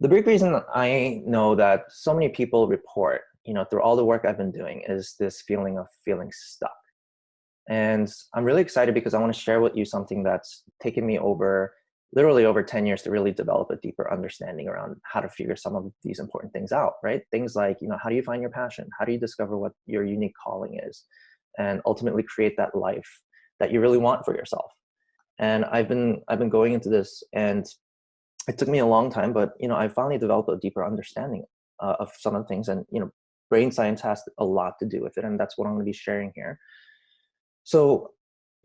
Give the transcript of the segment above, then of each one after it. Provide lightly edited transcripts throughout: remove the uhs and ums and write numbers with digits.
The big reason I know that so many people report, through all the work I've been doing, is this feeling of feeling stuck. And I'm really excited because I want to share with you something that's taken me literally over 10 years to really develop a deeper understanding around how to figure some of these important things out, right? Things like, how do you find your passion? How do you discover what your unique calling is? And ultimately create that life that you really want for yourself. And I've been going into this, and it took me a long time, but I finally developed a deeper understanding of some of the things, and brain science has a lot to do with it, and that's what I'm going to be sharing here. So,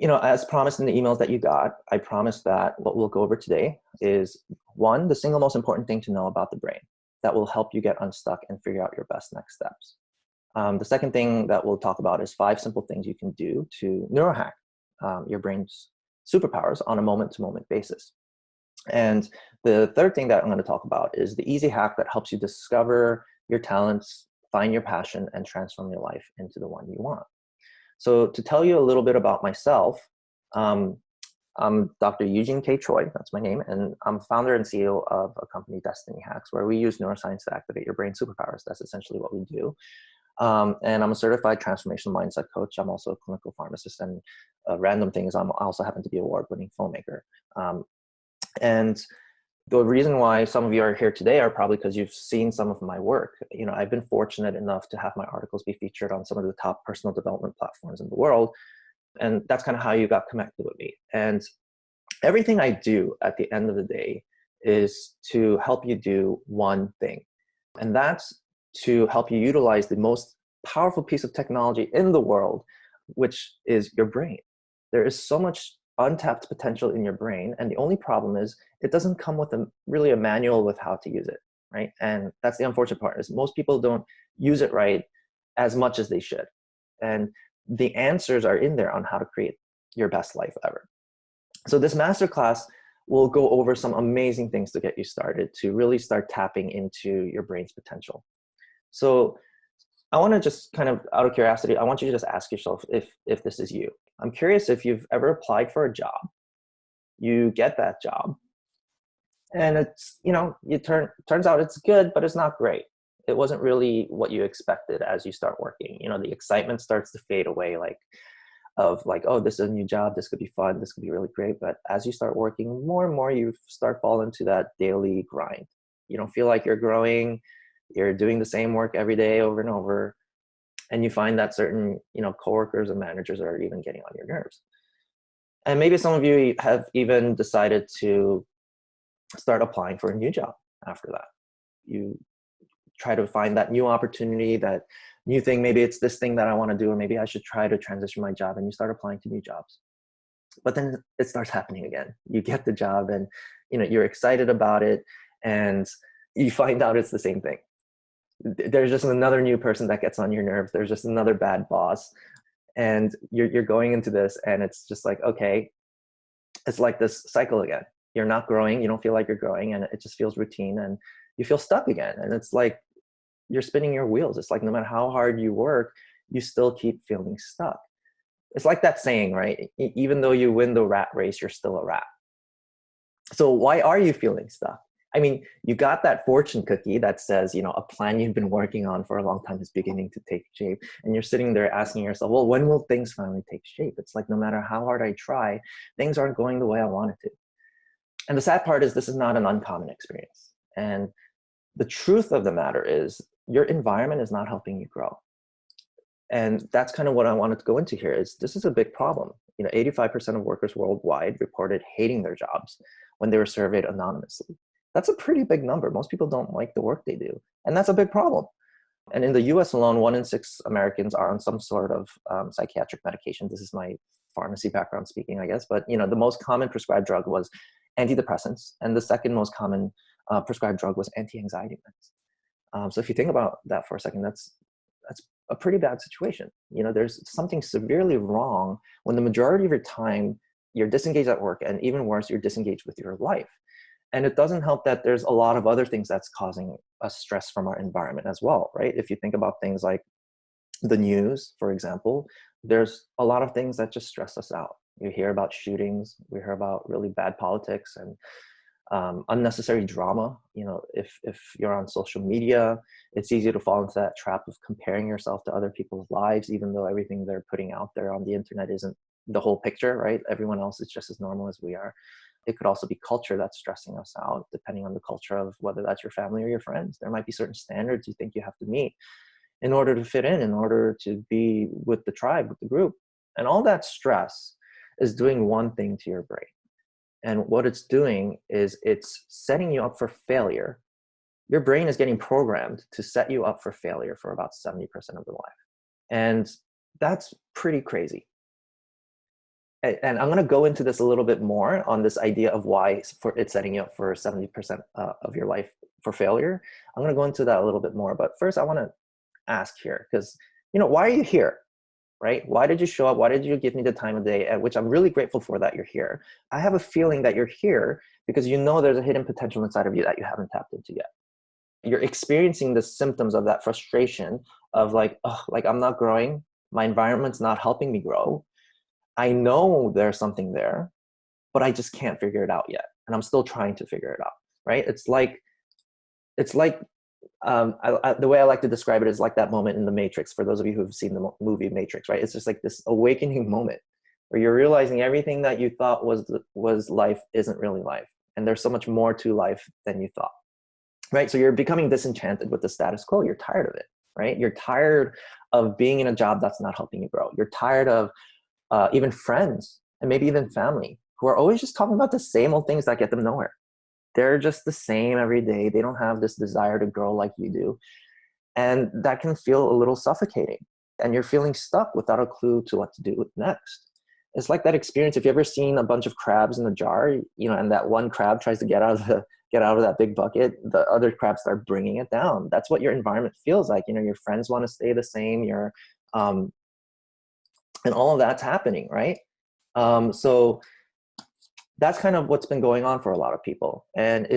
as promised in the emails that you got, I promised that what we'll go over today is one, the single most important thing to know about the brain that will help you get unstuck and figure out your best next steps. The second thing that we'll talk about is 5 simple things you can do to neurohack your brain's superpowers on a moment-to-moment basis. And the third thing that I'm going to talk about is the easy hack that helps you discover your talents, find your passion, and transform your life into the one you want. So to tell you a little bit about myself, I'm Dr. Eugene K. Choi, that's my name, and I'm founder and CEO of a company, Destiny Hacks, where we use neuroscience to activate your brain superpowers. That's essentially what we do. And I'm a certified transformational mindset coach. I'm also a clinical pharmacist, and random things, I also happen to be an award-winning filmmaker. And the reason why some of you are here today are probably because you've seen some of my work. I've been fortunate enough to have my articles be featured on some of the top personal development platforms in the world. And that's kind of how you got connected with me. And everything I do at the end of the day is to help you do one thing. And that's to help you utilize the most powerful piece of technology in the world, which is your brain. There is so much untapped potential in your brain, and the only problem is it doesn't come with really a manual with how to use it, right? And that's the unfortunate part, is most people don't use it right as much as they should. And the answers are in there on how to create your best life ever. So this masterclass will go over some amazing things to get you started, to really start tapping into your brain's potential. So I want to just kind of, out of curiosity, I want you to just ask yourself if this is you. I'm curious if you've ever applied for a job, you get that job, and it's, turns out it's good, but it's not great. It wasn't really what you expected as you start working. The excitement starts to fade away, oh, this is a new job, this could be fun, this could be really great. But as you start working more and more, you start falling into that daily grind. You don't feel like you're growing, you're doing the same work every day over and over. And you find that certain, coworkers and managers are even getting on your nerves. And maybe some of you have even decided to start applying for a new job after that. You try to find that new opportunity, that new thing. Maybe it's this thing that I want to do, or maybe I should try to transition my job, and you start applying to new jobs. But then it starts happening again. You get the job, and you're excited about it, and you find out it's the same thing. There's just another new person that gets on your nerves. There's just another bad boss. And you're going into this, and it's just like, okay, it's like this cycle again. You're not growing. You don't feel like you're growing, and it just feels routine, and you feel stuck again. And it's like you're spinning your wheels. It's like no matter how hard you work, you still keep feeling stuck. It's like that saying, right? Even though you win the rat race, you're still a rat. So why are you feeling stuck? I mean, you got that fortune cookie that says, a plan you've been working on for a long time is beginning to take shape. And you're sitting there asking yourself, well, when will things finally take shape? It's like, no matter how hard I try, things aren't going the way I want it to. And the sad part is this is not an uncommon experience. And the truth of the matter is your environment is not helping you grow. And that's kind of what I wanted to go into here, is this is a big problem. 85% of workers worldwide reported hating their jobs when they were surveyed anonymously. That's a pretty big number. Most people don't like the work they do. And that's a big problem. And in the US alone, 1 in 6 Americans are on some sort of psychiatric medication. This is my pharmacy background speaking, I guess. But the most common prescribed drug was antidepressants. And the second most common prescribed drug was anti-anxiety meds. So if you think about that for a second, that's a pretty bad situation. There's something severely wrong when the majority of your time you're disengaged at work, and even worse, you're disengaged with your life. And it doesn't help that there's a lot of other things that's causing us stress from our environment as well, right? If you think about things like the news, for example, there's a lot of things that just stress us out. You hear about shootings, we hear about really bad politics, and unnecessary drama. If you're on social media, it's easy to fall into that trap of comparing yourself to other people's lives, even though everything they're putting out there on the internet isn't the whole picture, right? Everyone else is just as normal as we are. It could also be culture that's stressing us out, depending on the culture of whether that's your family or your friends. There might be certain standards you think you have to meet in order to fit in order to be with the tribe, with the group. And all that stress is doing one thing to your brain. And what it's doing is it's setting you up for failure. Your brain is getting programmed to set you up for failure for about 70% of the life. And that's pretty crazy. And I'm going to go into this a little bit more on this idea of why it's setting you up for 70% of your life for failure. I'm going to go into that a little bit more. But first, I want to ask here, because, why are you here? Right? Why did you show up? Why did you give me the time of day? Which I'm really grateful for that you're here. I have a feeling that you're here because there's a hidden potential inside of you that you haven't tapped into yet. You're experiencing the symptoms of that frustration of like I'm not growing. My environment's not helping me grow. I know there's something there, but I just can't figure it out yet. And I'm still trying to figure it out, right? It's like the way I like to describe it is like that moment in The Matrix, for those of you who have seen the movie Matrix, right? It's just like this awakening moment where you're realizing everything that you thought was life isn't really life. And there's so much more to life than you thought, right? So you're becoming disenchanted with the status quo. You're tired of it, right? You're tired of being in a job that's not helping you grow. You're tired of even friends and maybe even family who are always just talking about the same old things that get them nowhere. They're just the same every day. They don't have this desire to grow like you do. And that can feel a little suffocating. And you're feeling stuck without a clue to what to do next. It's like that experience. If you've ever seen a bunch of crabs in a jar, and that one crab tries to get out of that big bucket, the other crabs start bringing it down. That's what your environment feels like. Your friends want to stay the same. And all of that's happening, right? So that's kind of what's been going on for a lot of people. And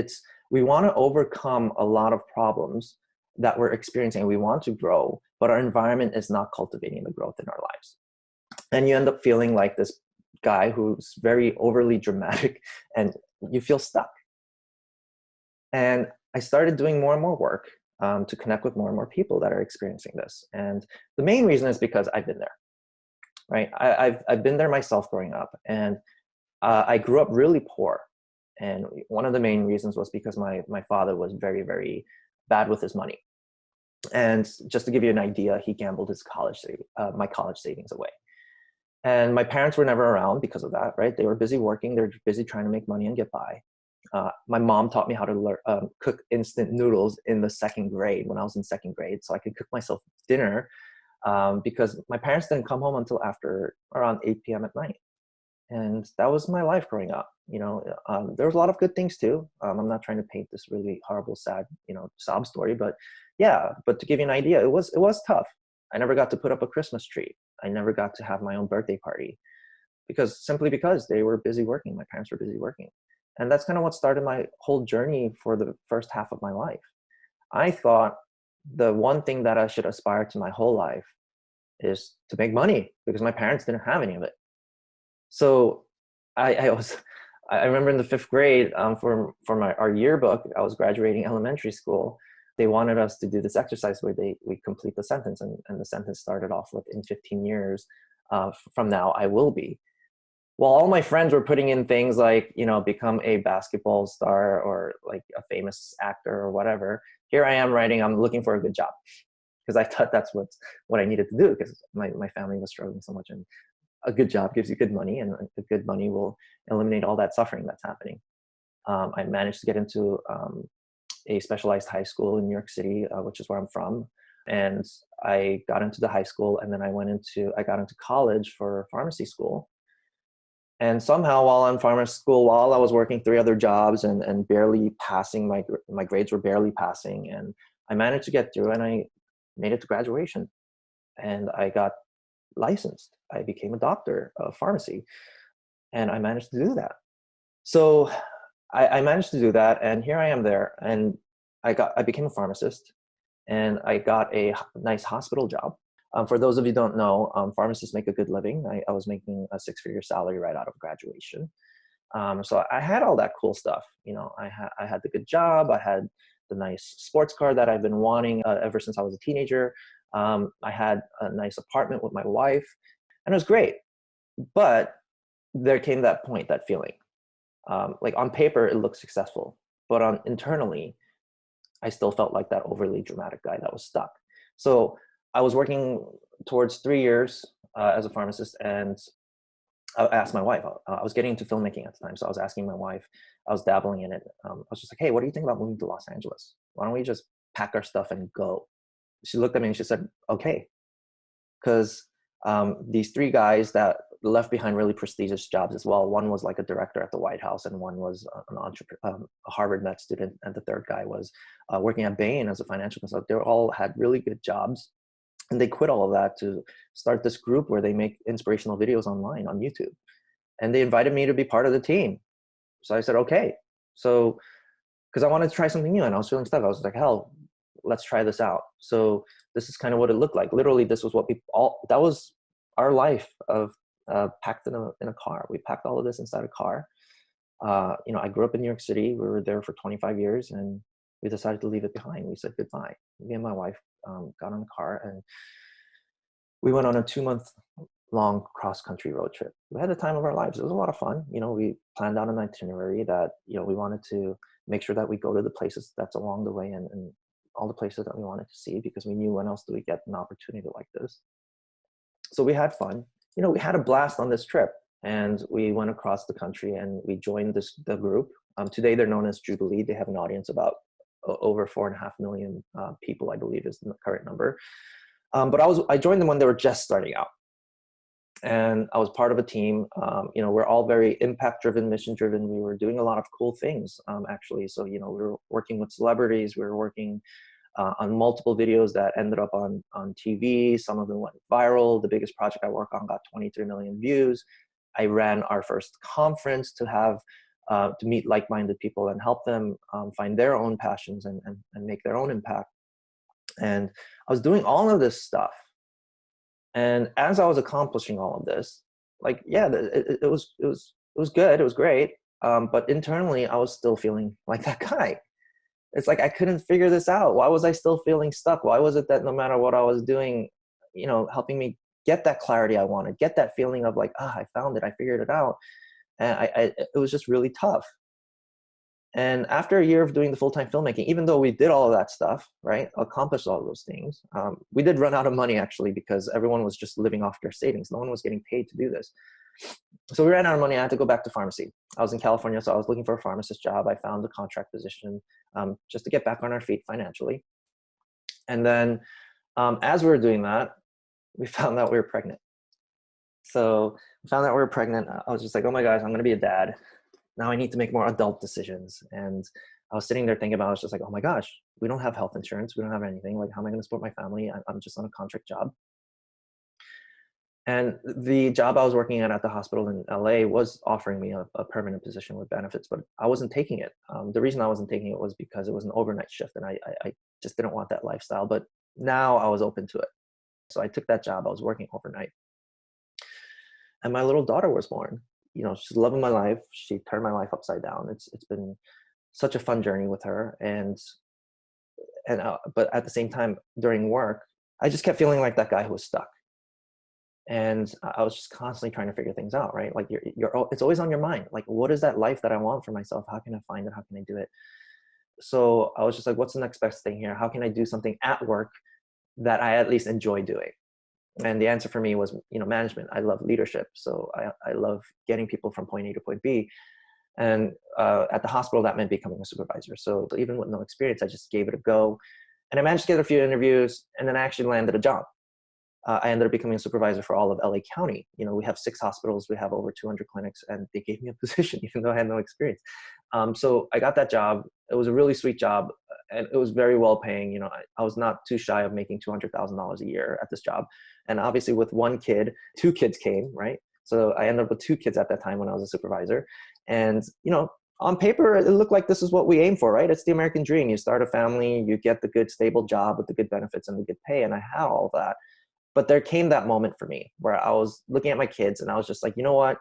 we want to overcome a lot of problems that we're experiencing. We want to grow, but our environment is not cultivating the growth in our lives. And you end up feeling like this guy who's very overly dramatic, and you feel stuck. And I started doing more and more work to connect with more and more people that are experiencing this. And the main reason is because I've been there, right? I've been there myself growing up, and I grew up really poor. And one of the main reasons was because my father was very, very bad with his money. And just to give you an idea, he gambled my college savings away. And my parents were never around because of that, right? They were busy working. They were busy trying to make money and get by. My mom taught me how to cook instant noodles in the second grade, when I was in second grade, so I could cook myself dinner because my parents didn't come home until after around 8 p.m. at night. And that was my life growing up. There was a lot of good things too. I'm not trying to paint this really horrible, sad, sob story, but yeah. But to give you an idea, it was tough. I never got to put up a Christmas tree. I never got to have my own birthday party simply because they were busy working. My parents were busy working, and that's kind of what started my whole journey for the first half of my life. I thought the one thing that I should aspire to my whole life is to make money because my parents didn't have any of it. So I remember in the fifth grade for our yearbook, I was graduating elementary school. They wanted us to do this exercise where we complete the sentence, and the sentence started off with, in 15 years from now, I will be. Well, all my friends were putting in things like, become a basketball star or like a famous actor or whatever. Here I am writing, I'm looking for a good job because I thought that's what I needed to do because my family was struggling so much, and a good job gives you good money, and the good money will eliminate all that suffering that's happening. I managed to get into a specialized high school in New York City, which is where I'm from. And I got into the high school, and then I got into college for pharmacy school. And somehow while I'm in pharmacy school, while I was working 3 other jobs and barely passing, my grades were barely passing. And I managed to get through, and I made it to graduation, and I got licensed. I became a doctor of pharmacy, and I managed to do that. So I managed to do that, and here I am there, and I became a pharmacist, and I got a nice hospital job. For those of you who don't know, pharmacists make a good living. I was making a 6-figure salary right out of graduation. So I had all that cool stuff. I had the good job. I had the nice sports car that I've been wanting ever since I was a teenager. I had a nice apartment with my wife, and it was great. But there came that point, that feeling. Like on paper, it looked successful, but internally, I still felt like that overly dramatic guy that was stuck. So I was working towards 3 years as a pharmacist, and I asked my wife. I was getting into filmmaking at the time, so I was asking my wife. I was dabbling in it. I was just like, "Hey, what do you think about moving to Los Angeles? Why don't we just pack our stuff and go?" She looked at me and she said, "Okay," because these three guys that left behind really prestigious jobs as well. One was like a director at the White House, and one was an entrepreneur, a Harvard med student, and the third guy was working at Bain as a financial consultant. They all had really good jobs, and they quit all of that to start this group where they make inspirational videos online on YouTube. And they invited me to be part of the team. So I said, okay. So, because I wanted to try something new and I was feeling stuck. I was like, hell, let's try this out. So this is kind of what it looked like. Literally, this was what that was our life of packed in a car. We packed all of this inside a car. I grew up in New York City. We were there for 25 years and we decided to leave it behind. We said goodbye. Me and my wife got on the car and we went on a 2-month long cross-country road trip. We had the time of our lives. It was a lot of fun. We planned out an itinerary that, we wanted to make sure that we go to the places that's along the way and all the places that we wanted to see, because we knew when else do we get an opportunity like this. So we had fun. We had a blast on this trip, and we went across the country and we joined the group. Today they're known as Jubilee. They have an audience about over 4.5 million people, I believe is the current number. But I joined them when they were just starting out. And I was part of a team. We're all very impact-driven, mission-driven. We were doing a lot of cool things, actually. So, we were working with celebrities. We were working on multiple videos that ended up on TV. Some of them went viral. The biggest project I worked on got 23 million views. I ran our first conference to meet like-minded people and help them find their own passions and make their own impact. And I was doing all of this stuff. And as I was accomplishing all of this, like, yeah, it was good. It was great. But internally, I was still feeling like that guy. It's like I couldn't figure this out. Why was I still feeling stuck? Why was it that no matter what I was doing, helping me get that clarity I wanted, get that feeling of like, I found it, I figured it out. And it was just really tough. And after a year of doing the full-time filmmaking, even though we did all of that stuff, right, accomplished all of those things, we did run out of money, actually, because everyone was just living off their savings. No one was getting paid to do this. So we ran out of money. I had to go back to pharmacy. I was in California, so I was looking for a pharmacist job. I found a contract position just to get back on our feet financially. And then as we were doing that, we found out we were pregnant. So we found out we were pregnant. I was just like, oh my gosh, I'm going to be a dad. Now I need to make more adult decisions. And I was sitting there thinking about, I was just like, oh my gosh, we don't have health insurance. We don't have anything. Like, how am I going to support my family? I'm just on a contract job. And the job I was working at the hospital in LA was offering me a permanent position with benefits, but I wasn't taking it. The reason I wasn't taking it was because it was an overnight shift and I just didn't want that lifestyle. But now I was open to it. So I took that job. I was working overnight. And my little daughter was born. She's loving my life. She turned my life upside down. It's been such a fun journey with her. But at the same time, during work, I just kept feeling like that guy who was stuck. And I was just constantly trying to figure things out, right? Like it's always on your mind. Like, what is that life that I want for myself? How can I find it? How can I do it? So I was just like, what's the next best thing here? How can I do something at work that I at least enjoy doing? And the answer for me was, management. I love leadership. So I love getting people from point A to point B. And at the hospital, that meant becoming a supervisor. So even with no experience, I just gave it a go. And I managed to get a few interviews, and then I actually landed a job. I ended up becoming a supervisor for all of LA County. We have 6 hospitals. We have over 200 clinics, and they gave me a position even though I had no experience. So I got that job. It was a really sweet job, and it was very well paying. I was not too shy of making $200,000 a year at this job. And obviously with 1 kid, 2 kids came, right? So I ended up with 2 kids at that time when I was a supervisor. And, on paper, it looked like this is what we aim for, right? It's the American dream. You start a family, you get the good, stable job with the good benefits and the good pay. And I had all that. But there came that moment for me where I was looking at my kids and I was just like, you know what?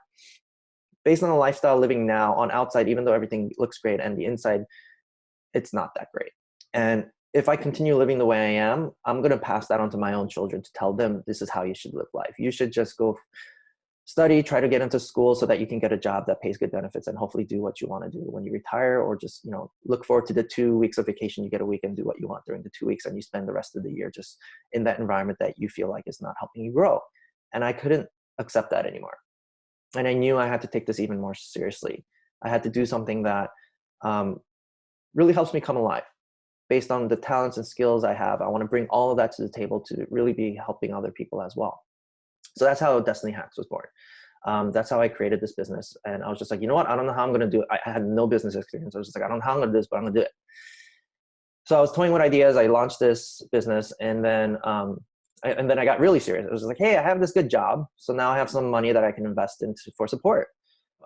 based on the lifestyle living now on outside, even though everything looks great and the inside, it's not that great. And if I continue living the way I am, I'm going to pass that on to my own children to tell them this is how you should live life. You should just go study, try to get into school so that you can get a job that pays good benefits and hopefully do what you want to do when you retire, or just, look forward to the 2 weeks of vacation. You get a week and do what you want during the 2 weeks, and you spend the rest of the year just in that environment that you feel like is not helping you grow. And I couldn't accept that anymore. And I knew I had to take this even more seriously. I had to do something that really helps me come alive. Based on the talents and skills I have, I want to bring all of that to the table to really be helping other people as well. So that's how Destiny Hacks was born. That's how I created this business. And I was just like, you know what? I don't know how I'm going to do it. I had no business experience. I was just like, I don't know how I'm going to do this, but I'm going to do it. So I was toying with ideas. I launched this business, and then I got really serious. I was like, hey, I have this good job. So now I have some money that I can invest into for support.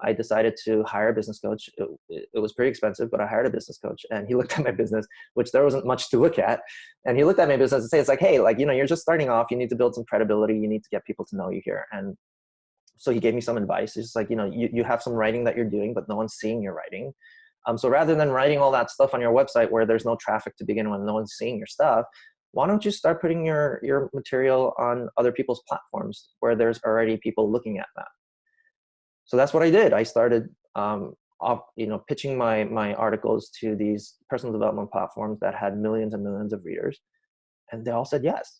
I decided to hire a business coach. It was pretty expensive, but I hired a business coach, and he looked at my business, which there wasn't much to look at. And he looked at my business and said, it's like, hey, you're just starting off. You need to build some credibility. You need to get people to know you here. And so he gave me some advice. He's like, you have some writing that you're doing, but no one's seeing your writing. So rather than writing all that stuff on your website where there's no traffic to begin with, no one's seeing your stuff, why don't you start putting your material on other people's platforms where there's already people looking at that? So that's what I did. I started, pitching my articles to these personal development platforms that had millions and millions of readers, and they all said yes.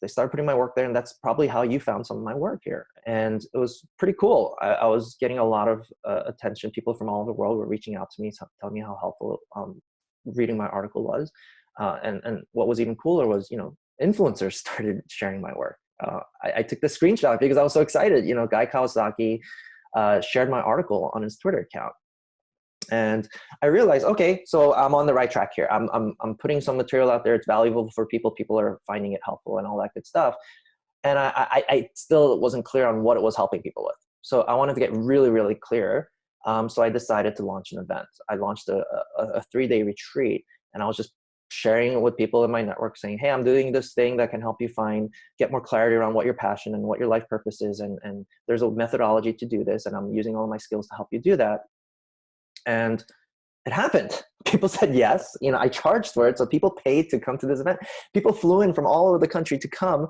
They started putting my work there, and that's probably how you found some of my work here. And it was pretty cool. I was getting a lot of attention. People from all over the world were reaching out to me, telling me how helpful reading my article was. And what was even cooler was, influencers started sharing my work. I took the screenshot because I was so excited. Guy Kawasaki shared my article on his Twitter account. And I realized, okay, so I'm on the right track here. I'm putting some material out there. It's valuable for people. People are finding it helpful and all that good stuff. And I still wasn't clear on what it was helping people with. So I wanted to get really, really clear. So I decided to launch an event. I launched a 3-day retreat, and I was just sharing it with people in my network, saying, hey, I'm doing this thing that can help you get more clarity around what your passion and what your life purpose is. And there's a methodology to do this. And I'm using all my skills to help you do that. And it happened. People said yes. I charged for it. So people paid to come to this event. People flew in from all over the country to come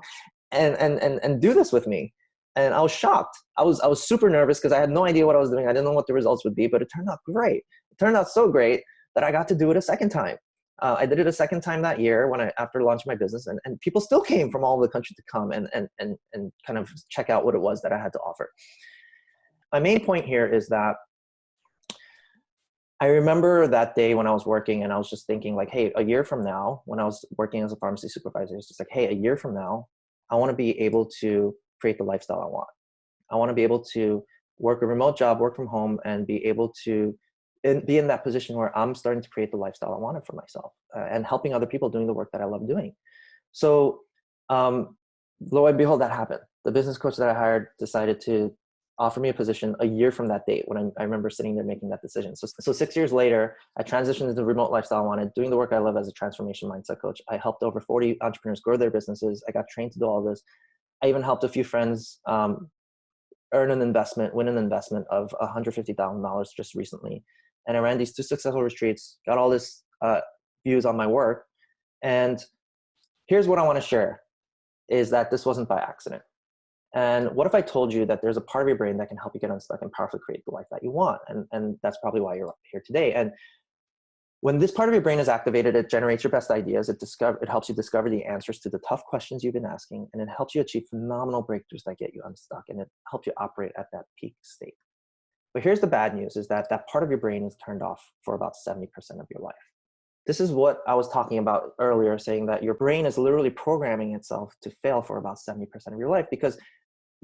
and do this with me. And I was shocked. I was super nervous because I had no idea what I was doing. I didn't know what the results would be, but it turned out great. It turned out so great that I got to do it a second time. I did it a second time that year after launching my business, and people still came from all over the country to come and kind of check out what it was that I had to offer. My main point here is that I remember that day when I was working, and I was just thinking like, hey, a year from now, when I was working as a pharmacy supervisor, it's just like, hey, a year from now, I want to be able to create the lifestyle I want. I want to be able to work a remote job, work from home, and be able to be in that position where I'm starting to create the lifestyle I wanted for myself, and helping other people doing the work that I love doing. So lo and behold, that happened. The business coach that I hired decided to offer me a position a year from that date, when I remember sitting there making that decision. So 6 years later, I transitioned into the remote lifestyle I wanted, doing the work I love as a transformation mindset coach. I helped over 40 entrepreneurs grow their businesses. I got trained to do all this. I even helped a few friends win an investment of $150,000 just recently. And I ran these 2 successful retreats, got all this views on my work. And here's what I want to share, is that this wasn't by accident. And what if I told you that there's a part of your brain that can help you get unstuck and powerfully create the life that you want? And that's probably why you're here today. And when this part of your brain is activated, it generates your best ideas. It helps you discover the answers to the tough questions you've been asking, and it helps you achieve phenomenal breakthroughs that get you unstuck, and it helps you operate at that peak state. But here's the bad news, is that part of your brain is turned off for about 70% of your life. This is what I was talking about earlier, saying that your brain is literally programming itself to fail for about 70% of your life, because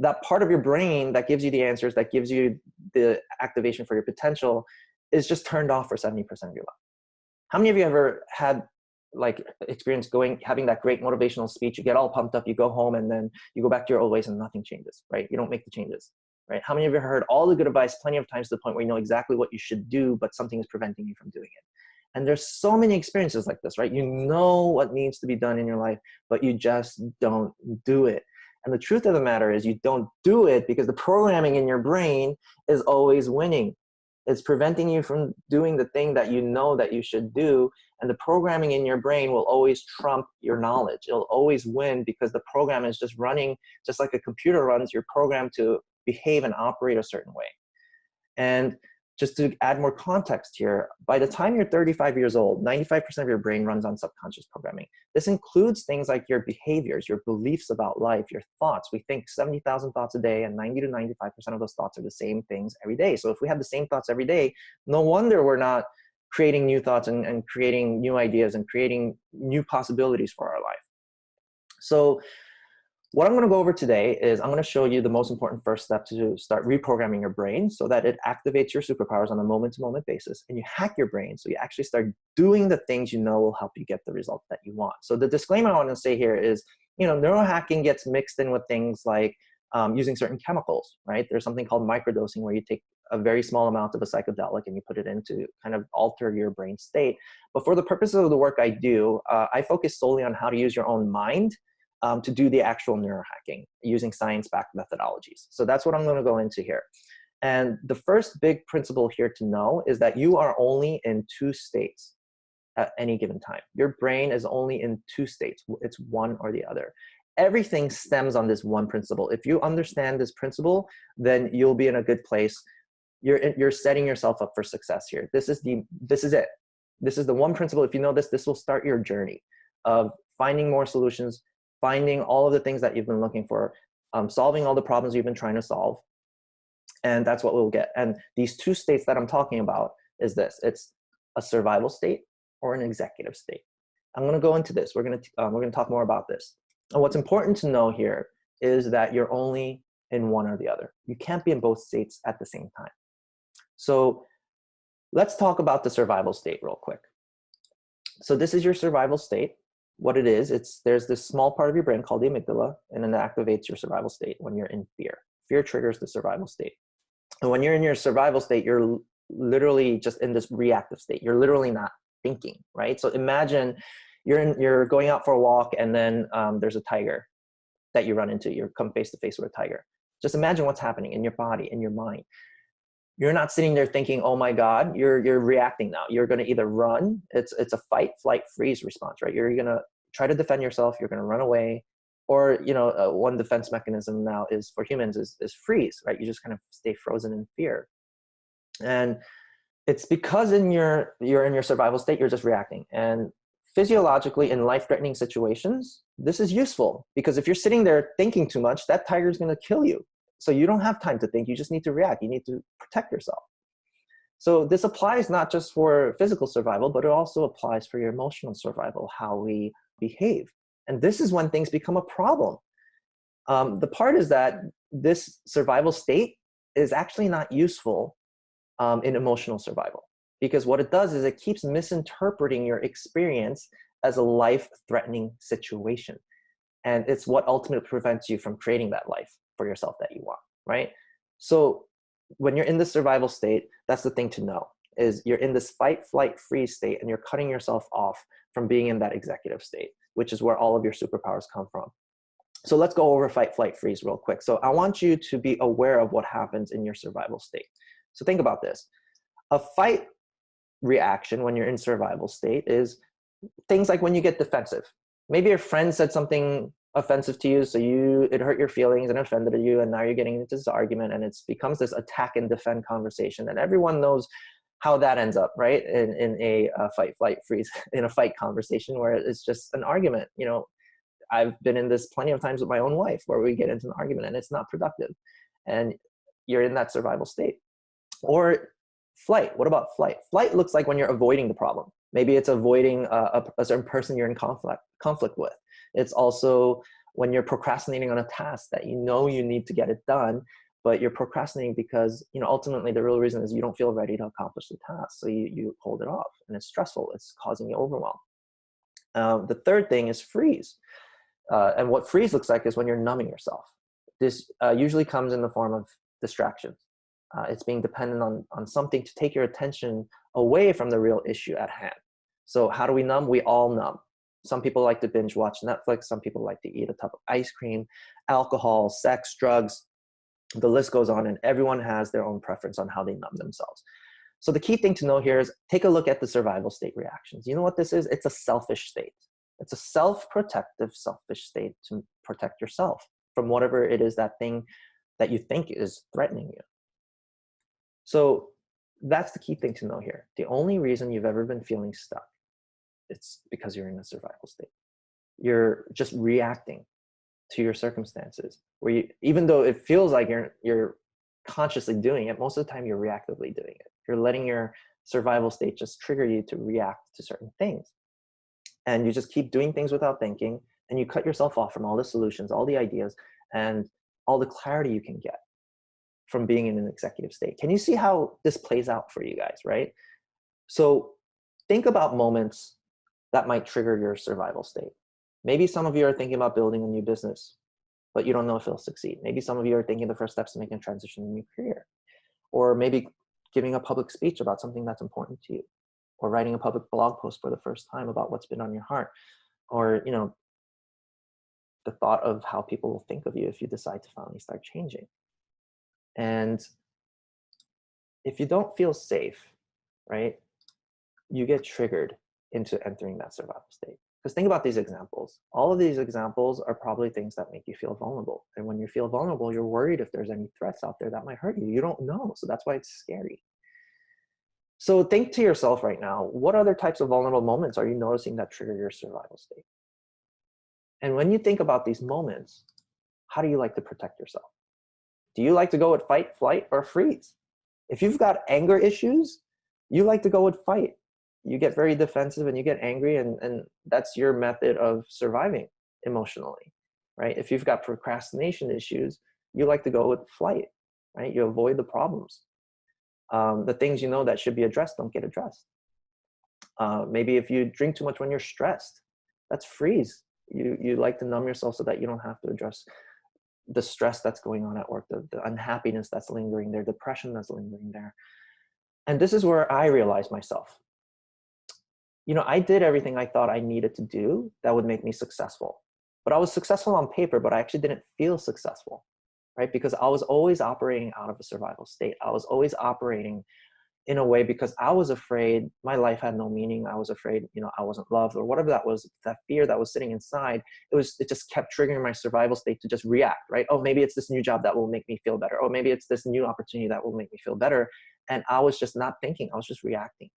that part of your brain that gives you the answers, that gives you the activation for your potential, is just turned off for 70% of your life. How many of you ever had experience having that great motivational speech? You get all pumped up, you go home, and then you go back to your old ways and nothing changes, right? You don't make the changes, right? How many of you heard all the good advice plenty of times to the point where you know exactly what you should do, but something is preventing you from doing it? And there's so many experiences like this, right? You know what needs to be done in your life, but you just don't do it. And the truth of the matter is you don't do it because the programming in your brain is always winning. It's preventing you from doing the thing that you know that you should do. And the programming in your brain will always trump your knowledge. It'll always win because the program is just running, just like a computer runs, you're programmed to behave and operate a certain way. And just to add more context here, by the time you're 35 years old, 95% of your brain runs on subconscious programming. This includes things like your behaviors, your beliefs about life, your thoughts. We think 70,000 thoughts a day, and 90 to 95% of those thoughts are the same things every day. So if we have the same thoughts every day, no wonder we're not creating new thoughts and creating new ideas and creating new possibilities for our life. So what I'm going to go over today is I'm going to show you the most important first step to start reprogramming your brain so that it activates your superpowers on a moment-to-moment basis, and you hack your brain so you actually start doing the things you know will help you get the result that you want. So the disclaimer I want to say here is, neurohacking gets mixed in with things like using certain chemicals, right? There's something called microdosing where you take a very small amount of a psychedelic and you put it in to kind of alter your brain state. But for the purposes of the work I do, I focus solely on how to use your own mind to do the actual neurohacking using science-backed methodologies. So that's what I'm going to go into here. And the first big principle here to know is that you are only in two states at any given time. Your brain is only in two states. It's one or the other. Everything stems on this one principle. If you understand this principle, then you'll be in a good place. You're setting yourself up for success here. This is it. This is the one principle. If you know this will start your journey of finding more solutions, finding all of the things that you've been looking for, solving all the problems you've been trying to solve. And that's what we'll get. And these two states that I'm talking about is this. It's a survival state or an executive state. I'm going to go into this. We're going to talk more about this. And what's important to know here is that you're only in one or the other. You can't be in both states at the same time. So let's talk about the survival state real quick. So this is your survival state. What it is, there's this small part of your brain called the amygdala, and then it activates your survival state when you're in fear. Fear triggers the survival state. And when you're in your survival state, you're literally just in this reactive state. You're literally not thinking, right? So imagine you're going out for a walk, and then there's a tiger that you run into. You come face to face with a tiger. Just imagine what's happening in your body, in your mind. You're not sitting there thinking, oh my God, you're reacting now. You're going to either run, it's a fight, flight, freeze response, right? You're going to try to defend yourself, you're going to run away, or, one defense mechanism now is for humans is freeze, right? You just kind of stay frozen in fear. And it's because you're in your survival state, you're just reacting. And physiologically in life-threatening situations, this is useful because if you're sitting there thinking too much, that tiger is going to kill you. So you don't have time to think, you just need to react. You need to protect yourself. So this applies not just for physical survival, but it also applies for your emotional survival, how we behave. And this is when things become a problem. The part is that this survival state is actually not useful in emotional survival, because what it does is it keeps misinterpreting your experience as a life-threatening situation. And it's what ultimately prevents you from creating that life for yourself that you want, right? So when you're in the survival state, that's the thing to know, is you're in this fight, flight, freeze state, and you're cutting yourself off from being in that executive state, which is where all of your superpowers come from. So let's go over fight, flight, freeze real quick. So I want you to be aware of what happens in your survival state. So think about this. A fight reaction when you're in survival state is things like when you get defensive. Maybe your friend said something offensive to you, so it hurt your feelings and offended you, and now you're getting into this argument, and it becomes this attack and defend conversation, and everyone knows how that ends up, right? In a fight, flight, freeze, in a fight conversation where it's just an argument. I've been in this plenty of times with my own wife where we get into an argument and it's not productive, and you're in that survival state. Or flight. What about flight? Flight looks like when you're avoiding the problem. Maybe it's avoiding a certain person you're in conflict with. It's also when you're procrastinating on a task that you know you need to get it done, but you're procrastinating because ultimately the real reason is you don't feel ready to accomplish the task. So you hold it off, and it's stressful. It's causing you overwhelm. The third thing is freeze. And what freeze looks like is when you're numbing yourself. This usually comes in the form of distractions. It's being dependent on something to take your attention away from the real issue at hand. So how do we numb? We all numb. Some people like to binge watch Netflix. Some people like to eat a tub of ice cream, alcohol, sex, drugs. The list goes on, and everyone has their own preference on how they numb themselves. So the key thing to know here is take a look at the survival state reactions. You know what this is? It's a selfish state. It's a self-protective, selfish state to protect yourself from whatever it is, that thing that you think is threatening you. So that's the key thing to know here. The only reason you've ever been feeling stuck, it's because you're in a survival state. You're just reacting to your circumstances, where you, even though it feels like you're consciously doing it, most of the time you're reactively doing it. You're letting your survival state just trigger you to react to certain things. And you just keep doing things without thinking, and you cut yourself off from all the solutions, all the ideas, and all the clarity you can get from being in an executive state. Can you see how this plays out for you guys, right? So think about moments that might trigger your survival state. Maybe some of you are thinking about building a new business, but you don't know if it'll succeed. Maybe some of you are thinking the first steps to making a transition in your career, or maybe giving a public speech about something that's important to you, or writing a public blog post for the first time about what's been on your heart, or, you know, the thought of how people will think of you if you decide to finally start changing. And if you don't feel safe, right, you get triggered into entering that survival state. Because think about these examples. All of these examples are probably things that make you feel vulnerable. And when you feel vulnerable, you're worried if there's any threats out there that might hurt you. You don't know, so that's why it's scary. So think to yourself right now, what other types of vulnerable moments are you noticing that trigger your survival state? And when you think about these moments, how do you like to protect yourself? Do you like to go with fight, flight, or freeze? If you've got anger issues, you like to go with fight. You get very defensive and you get angry, and that's your method of surviving emotionally, right? If you've got procrastination issues, you like to go with flight, right? You avoid the problems. The things you know that should be addressed don't get addressed. Maybe if you drink too much when you're stressed, that's freeze. You like to numb yourself so that you don't have to address the stress that's going on at work, the unhappiness that's lingering there, depression that's lingering there. And this is where I realized myself. You know, I did everything I thought I needed to do that would make me successful. But I was successful on paper, but I actually didn't feel successful, right? Because I was always operating out of a survival state. I was always operating in a way because I was afraid my life had no meaning. I was afraid, you know, I wasn't loved, or whatever that was, that fear that was sitting inside. It just kept triggering my survival state to just react, right? Oh, maybe it's this new job that will make me feel better. Oh, maybe it's this new opportunity that will make me feel better. And I was just not thinking, I was just reacting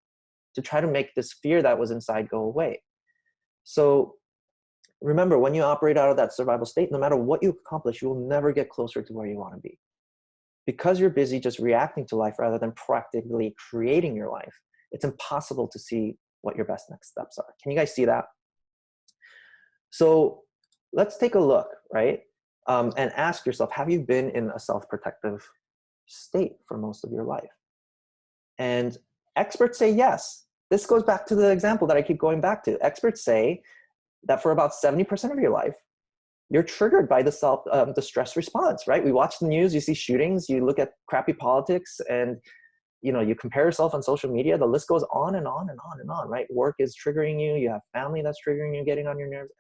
to try to make this fear that was inside go away. So remember, when you operate out of that survival state, no matter what you accomplish, you will never get closer to where you want to be. Because you're busy just reacting to life rather than proactively creating your life, it's impossible to see what your best next steps are. Can you guys see that? So let's take a look, right? And ask yourself, have you been in a self-protective state for most of your life? And experts say yes. This goes back to the example that I keep going back to. Experts say that for about 70% of your life, you're triggered by the stress response, right? We watch the news, you see shootings, you look at crappy politics, and you know, you compare yourself on social media. The list goes on and on and on and on, right? Work is triggering you. You have family that's triggering you, getting on your nerves.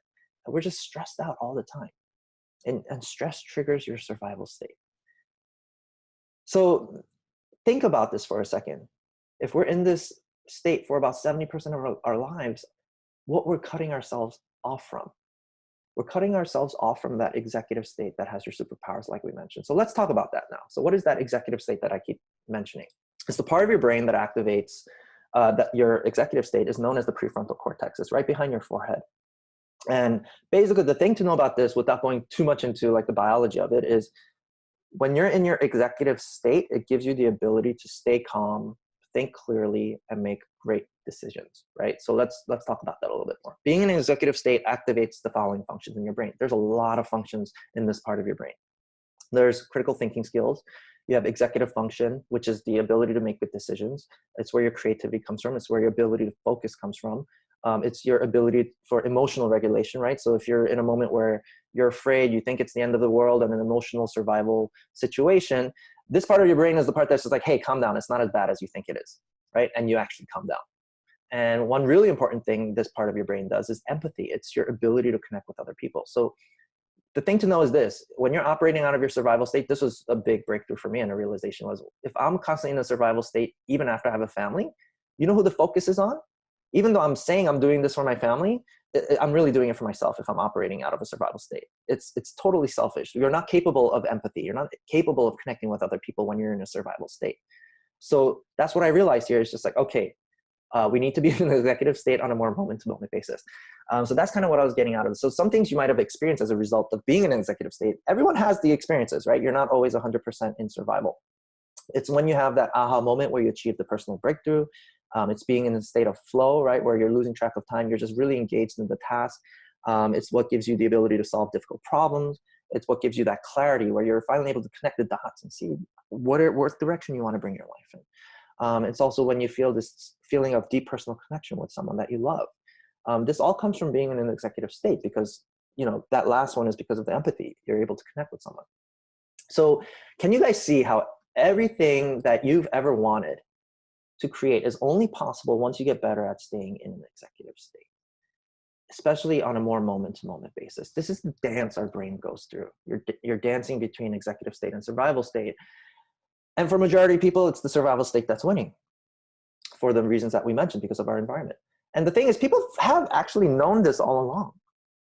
And we're just stressed out all the time. And stress triggers your survival state. So think about this for a second. If we're in this state for about 70% of our lives, what we're cutting ourselves off from. We're cutting ourselves off from that executive state that has your superpowers, like we mentioned. So let's talk about that now. So what is that executive state that I keep mentioning? It's the part of your brain that activates that your executive state is known as the prefrontal cortex. It's right behind your forehead. And basically the thing to know about this, without going too much into like the biology of it, is when you're in your executive state, it gives you the ability to stay calm, think clearly, and make great decisions, right? So let's talk about that a little bit more. Being in an executive state activates the following functions in your brain. There's a lot of functions in this part of your brain. There's critical thinking skills. You have executive function, which is the ability to make good decisions. It's where your creativity comes from. It's where your ability to focus comes from. It's your ability for emotional regulation, right? So if you're in a moment where you're afraid, you think it's the end of the world, and an emotional survival situation, this part of your brain is the part that's just like, hey, calm down. It's not as bad as you think it is, right? And you actually calm down. And one really important thing this part of your brain does is empathy. It's your ability to connect with other people. So the thing to know is this: when you're operating out of your survival state, this was a big breakthrough for me, and a realization was, if I'm constantly in a survival state, even after I have a family, you know who the focus is on? Even though I'm saying I'm doing this for my family, I'm really doing it for myself if I'm operating out of a survival state. It's totally selfish. You're not capable of empathy. You're not capable of connecting with other people when you're in a survival state. So that's what I realized here. Is just like, okay, we need to be in an executive state on a more moment-to-moment basis. So that's kind of what I was getting out of it. So some things you might have experienced as a result of being in an executive state. Everyone has the experiences, right? You're not always 100% in survival. It's when you have that aha moment where you achieve the personal breakthrough. It's being in a state of flow, right? Where you're losing track of time. You're just really engaged in the task. It's what gives you the ability to solve difficult problems. It's what gives you that clarity where you're finally able to connect the dots and see what direction you want to bring your life in. It's also when you feel this feeling of deep personal connection with someone that you love. This all comes from being in an executive state, because that last one is because of the empathy. You're able to connect with someone. So can you guys see how everything that you've ever wanted to create is only possible once you get better at staying in an executive state, especially on a more moment-to-moment basis? This is the dance our brain goes through. You're dancing between executive state and survival state. And for majority of people, it's the survival state that's winning, for the reasons that we mentioned, because of our environment. And the thing is, people have actually known this all along.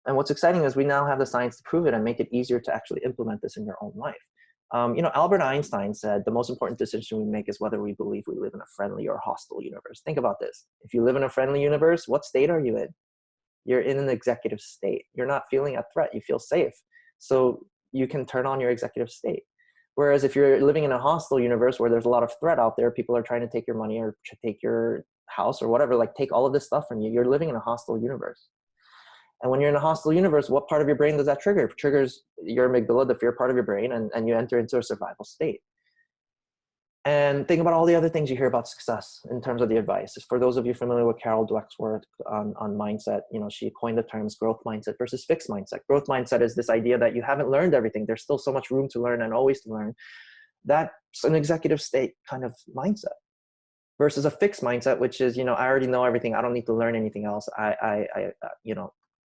And what's exciting is we now have the science to prove it and make it easier to actually implement this in your own life. Albert Einstein said the most important decision we make is whether we believe we live in a friendly or hostile universe. Think about this. If you live in a friendly universe, what state are you in? You're in an executive state. You're not feeling a threat. You feel safe. So you can turn on your executive state. Whereas if you're living in a hostile universe where there's a lot of threat out there, people are trying to take your money or take your house or whatever, like take all of this stuff from you, you're living in a hostile universe. And when you're in a hostile universe, what part of your brain does that trigger? It triggers your amygdala, the fear part of your brain, and you enter into a survival state. And think about all the other things you hear about success in terms of the advice. For those of you familiar with Carol Dweck's work on mindset, she coined the terms growth mindset versus fixed mindset. Growth mindset is this idea that you haven't learned everything. There's still so much room to learn and always to learn. That's an executive state kind of mindset. Versus a fixed mindset, which is, I already know everything. I don't need to learn anything else.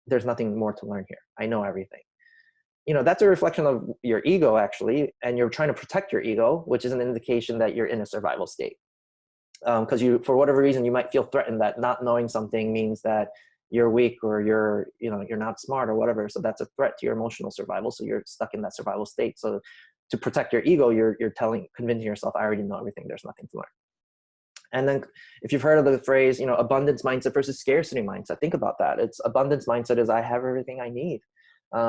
There's nothing more to learn here. I know everything. That's a reflection of your ego, actually, and you're trying to protect your ego, which is an indication that you're in a survival state. Because for whatever reason, you might feel threatened that not knowing something means that you're weak or you're not smart or whatever. So that's a threat to your emotional survival. So you're stuck in that survival state. So to protect your ego, you're convincing yourself, I already know everything. There's nothing to learn. And then if you've heard of the phrase, abundance mindset versus scarcity mindset, think about that. It's abundance mindset is I have everything I need.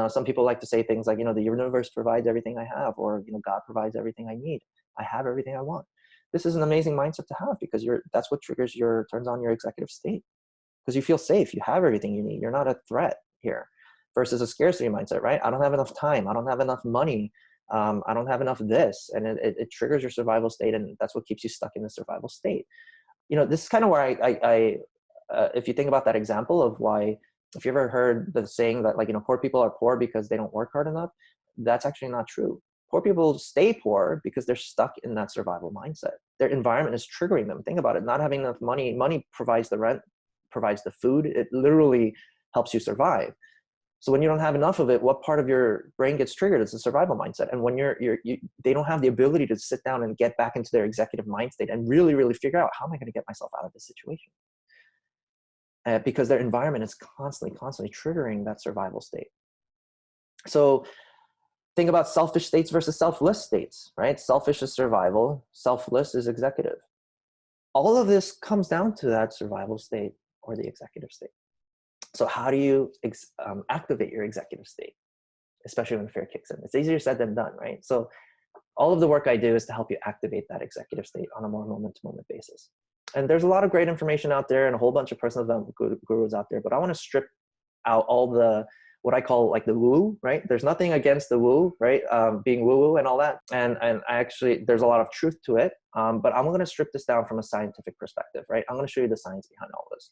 Some people like to say things like, the universe provides everything I have, or, God provides everything I need. I have everything I want. This is an amazing mindset to have, because that's what turns on your executive state, because you feel safe. You have everything you need. You're not a threat here, versus a scarcity mindset, right? I don't have enough time. I don't have enough money. I don't have enough this, and it triggers your survival state, and that's what keeps you stuck in the survival state. This is kind of where I if you think about that example of why, if you ever heard the saying that poor people are poor because they don't work hard enough, that's actually not true. Poor people stay poor because they're stuck in that survival mindset. Their environment is triggering them. Think about it. Not having enough money provides the rent, provides the food. It literally helps you survive. So when you don't have enough of it, what part of your brain gets triggered? It's a survival mindset. And when they don't have the ability to sit down and get back into their executive mind state and really, really figure out, how am I going to get myself out of this situation? Because their environment is constantly triggering that survival state. So think about selfish states versus selfless states, right? Selfish is survival, selfless is executive. All of this comes down to that survival state or the executive state. So how do you activate your executive state, especially when fear kicks in? It's easier said than done, right? So all of the work I do is to help you activate that executive state on a more moment-to-moment basis. And there's a lot of great information out there and a whole bunch of personal development gurus out there, but I want to strip out all the, what I call like the woo, right? There's nothing against the woo, right? Being woo-woo and all that. And I actually, there's a lot of truth to it, but I'm going to strip this down from a scientific perspective, right? I'm going to show you the science behind all this.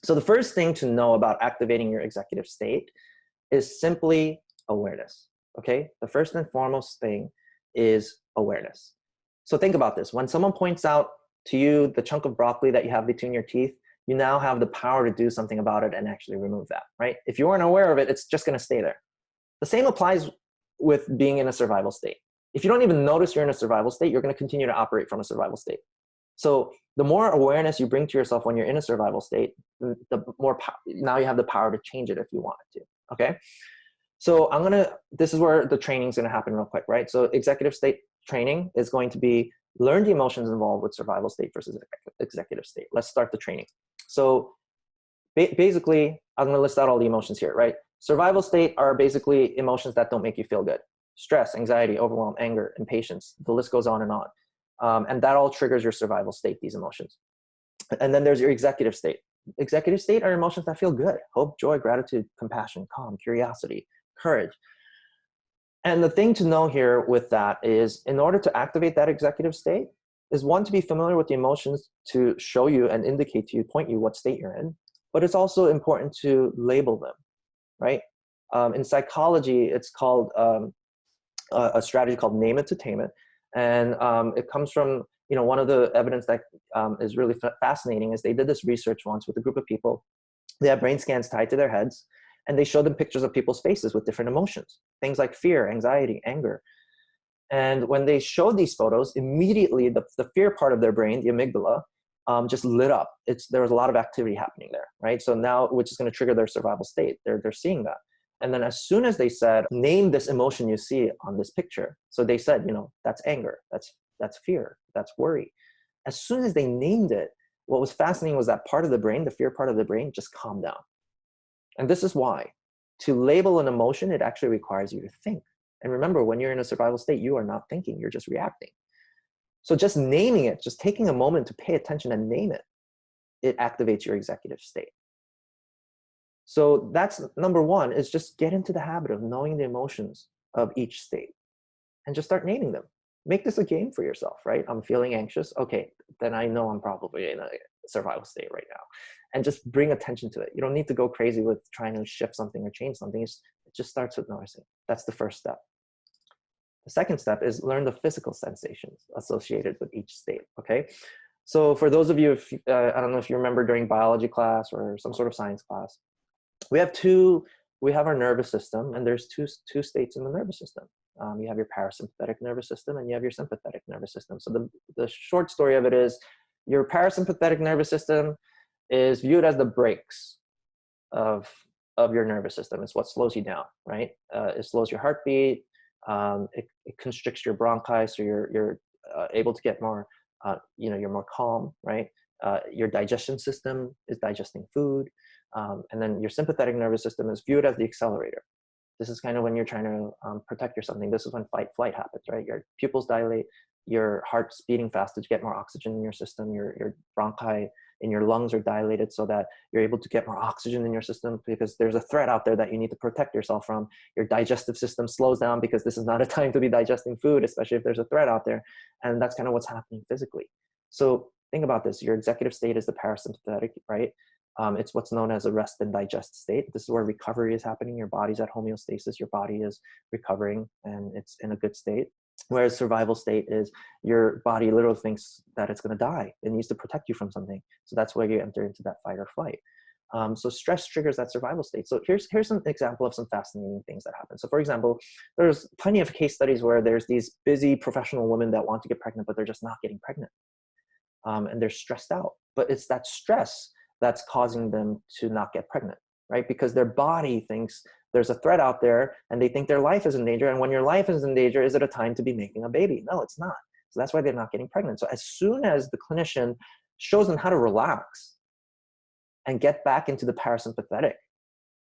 So the first thing to know about activating your executive state is simply awareness, okay? The first and foremost thing is awareness. So think about this. When someone points out to you the chunk of broccoli that you have between your teeth, you now have the power to do something about it and actually remove that, right? If you weren't aware of it, it's just going to stay there. The same applies with being in a survival state. If you don't even notice you're in a survival state, you're going to continue to operate from a survival state. So the more awareness you bring to yourself when you're in a survival state, the more now you have the power to change it if you wanted to. Okay. So this is where the training is going to happen real quick, right? So executive state training is going to be learn the emotions involved with survival state versus executive state. Let's start the training. So basically, I'm going to list out all the emotions here, right? Survival state are basically emotions that don't make you feel good. Stress, anxiety, overwhelm, anger, impatience. The list goes on. And that all triggers your survival state, these emotions. And then there's your executive state. Executive state are emotions that feel good. Hope, joy, gratitude, compassion, calm, curiosity, courage. And the thing to know here with that is, in order to activate that executive state, is one, to be familiar with the emotions to show you and indicate to you, point you what state you're in. But it's also important to label them, right? In psychology, it's called a strategy called name it to tame it. And it comes from, one of the evidence that is really fascinating is they did this research once with a group of people. They had brain scans tied to their heads, and they showed them pictures of people's faces with different emotions, things like fear, anxiety, anger. And when they showed these photos, immediately the fear part of their brain, the amygdala, just lit up. There was a lot of activity happening there, right? So now, which is going to trigger their survival state. They're seeing that. And then as soon as they said, name this emotion you see on this picture. So they said, that's anger, that's fear, that's worry. As soon as they named it, what was fascinating was that part of the brain, the fear part of the brain, just calmed down. And this is why. To label an emotion, it actually requires you to think. And remember, when you're in a survival state, you are not thinking, you're just reacting. So just naming it, just taking a moment to pay attention and name it, it activates your executive state. So that's number one, is just get into the habit of knowing the emotions of each state and just start naming them. Make this a game for yourself, right? I'm feeling anxious. Okay, then I know I'm probably in a survival state right now. And just bring attention to it. You don't need to go crazy with trying to shift something or change something. It just starts with noticing. That's the first step. The second step is learn the physical sensations associated with each state, okay? So for those of you, I don't know if you remember during biology class or some sort of science class, we have our nervous system, and there's two states in the nervous system. You have your parasympathetic nervous system and you have your sympathetic nervous system. So the short story of it is, your parasympathetic nervous system is viewed as the brakes of your nervous system. It's what slows you down, right? It slows your heartbeat. It constricts your bronchi, so you're able to get more, you're more calm, right? Your digestion system is digesting food. And then your sympathetic nervous system is viewed as the accelerator. This is kind of when you're trying to protect yourself. This is when fight flight happens, right? Your pupils dilate, your heart's beating faster to get more oxygen in your system. Your bronchi in your lungs are dilated so that you're able to get more oxygen in your system, because there's a threat out there that you need to protect yourself from. Your digestive system slows down because this is not a time to be digesting food, especially if there's a threat out there. And that's kind of what's happening physically. So think about this. Your executive state is the parasympathetic, right? It's what's known as a rest and digest state. This is where recovery is happening. Your body's at homeostasis. Your body is recovering and it's in a good state. Whereas survival state is your body literally thinks that it's going to die. It needs to protect you from something. So that's where you enter into that fight or flight. So stress triggers that survival state. So here's an example of some fascinating things that happen. So for example, there's plenty of case studies where there's these busy professional women that want to get pregnant, but they're just not getting pregnant. And they're stressed out. But it's that stress that's causing them to not get pregnant, right? Because their body thinks there's a threat out there and they think their life is in danger. And when your life is in danger, is it a time to be making a baby? No, it's not. So that's why they're not getting pregnant. So as soon as the clinician shows them how to relax and get back into the parasympathetic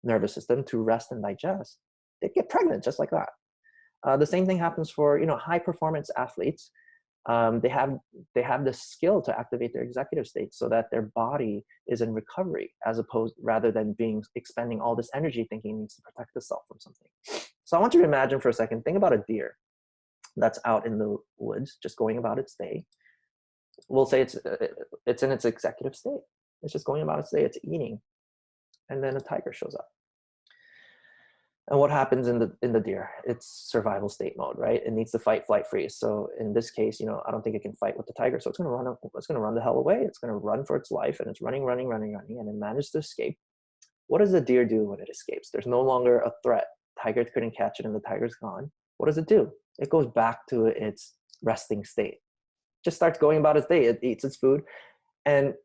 nervous system to rest and digest, they get pregnant just like that. The same thing happens for, high performance athletes. They have the skill to activate their executive state so that their body is in recovery, rather than expending all this energy thinking it needs to protect itself from something. So I want you to imagine for a second, think about a deer that's out in the woods, just going about its day. We'll say it's in its executive state. It's just going about its day, it's eating. And then a tiger shows up. And what happens in the deer? It's survival state mode, right? It needs to fight, flight, freeze. So in this case, I don't think it can fight with the tiger. So it's going to run. It's going to run the hell away. It's going to run for its life, and it's running, running, running, running, and it manages to escape. What does the deer do when it escapes? There's no longer a threat. Tiger couldn't catch it, and the tiger's gone. What does it do? It goes back to its resting state. Just starts going about its day. It eats its food, and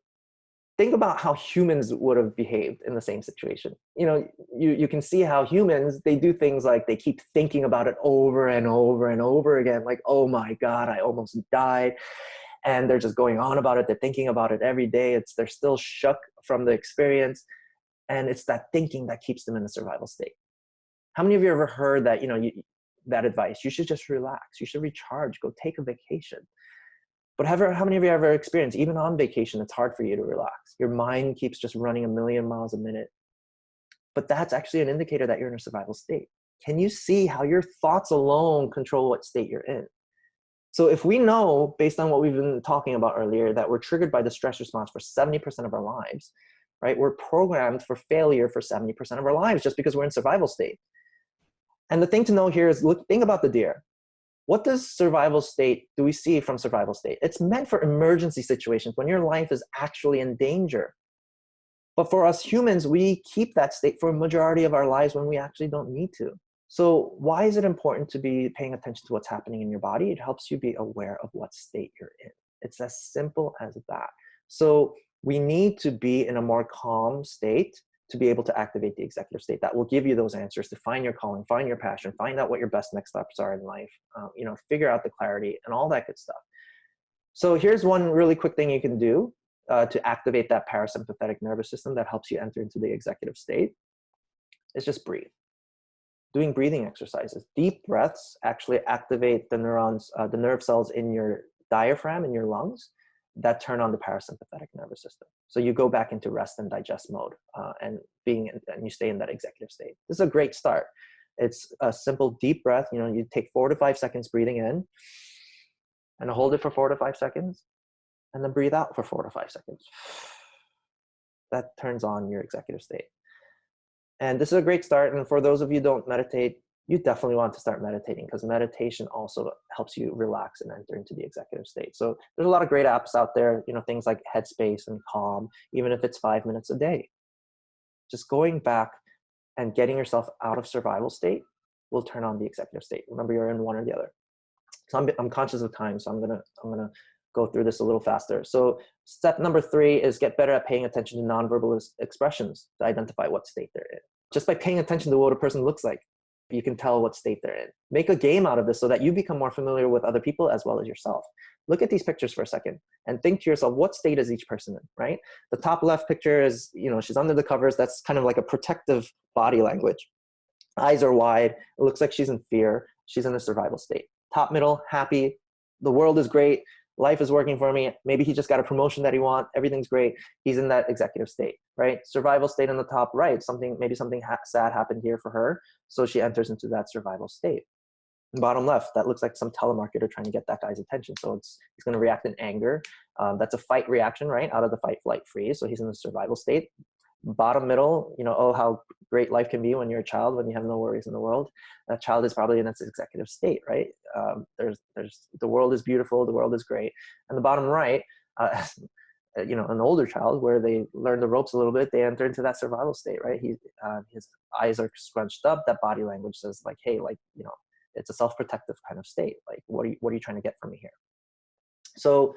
think about how humans would have behaved in the same situation. You can see how humans, they do things like they keep thinking about it over and over and over again, like, oh my God, I almost died. And they're just going on about it. They're thinking about it every day. They're still shook from the experience. And it's that thinking that keeps them in the survival state. How many of you ever heard that, that advice? You should just relax. You should recharge. Go take a vacation. But how many of you ever experienced, even on vacation, it's hard for you to relax? Your mind keeps just running a million miles a minute. But that's actually an indicator that you're in a survival state. Can you see how your thoughts alone control what state you're in? So if we know, based on what we've been talking about earlier, that we're triggered by the stress response for 70% of our lives, right? We're programmed for failure for 70% of our lives just because we're in survival state. And the thing to know here is, think about the deer. What does survival state do we see from survival state? It's meant for emergency situations when your life is actually in danger. But for us humans, we keep that state for a majority of our lives when we actually don't need to. So why is it important to be paying attention to what's happening in your body? It helps you be aware of what state you're in. It's as simple as that. So we need to be in a more calm state to be able to activate the executive state. That will give you those answers to find your calling, find your passion, find out what your best next steps are in life, figure out the clarity and all that good stuff. So here's one really quick thing you can do to activate that parasympathetic nervous system that helps you enter into the executive state. Is just breathe. Doing breathing exercises. Deep breaths actually activate the neurons, the nerve cells in your diaphragm, in your lungs, that turn on the parasympathetic nervous system. So you go back into rest and digest mode and you stay in that executive state. This is a great start. It's a simple deep breath. You take 4 to 5 seconds breathing in and hold it for 4 to 5 seconds and then breathe out for 4 to 5 seconds. That turns on your executive state. And this is a great start. And for those of you who don't meditate, you definitely want to start meditating, because meditation also helps you relax and enter into the executive state. So there's a lot of great apps out there, things like Headspace and Calm, even if it's 5 minutes a day. Just going back and getting yourself out of survival state will turn on the executive state. Remember, you're in one or the other. So I'm conscious of time, so I'm gonna go through this a little faster. So step number 3 is get better at paying attention to nonverbal expressions to identify what state they're in. Just by paying attention to what a person looks like, you can tell what state they're in. Make a game out of this so that you become more familiar with other people as well as yourself. Look at these pictures for a second and think to yourself, what state is each person in, right? The top left picture is, she's under the covers. That's kind of like a protective body language. Eyes are wide. It looks like she's in fear. She's in a survival state. Top middle, happy. The world is great. Life is working for me. Maybe he just got a promotion that he wants. Everything's great. He's in that executive state, right? Survival state on the top right. Maybe something sad happened here for her. So she enters into that survival state. Bottom left, that looks like some telemarketer trying to get that guy's attention. So he's going to react in anger. That's a fight reaction, right? Out of the fight, flight, freeze. So he's in the survival state. Bottom middle, oh, how great life can be when you're a child, when you have no worries in the world. That child is probably in its executive state, right? There's the world is beautiful, the world is great. And the bottom right, an older child where they learn the ropes a little bit, they enter into that survival state, right? His eyes are scrunched up. That body language says like, hey, it's a self-protective kind of state. Like, what are you trying to get from me here? So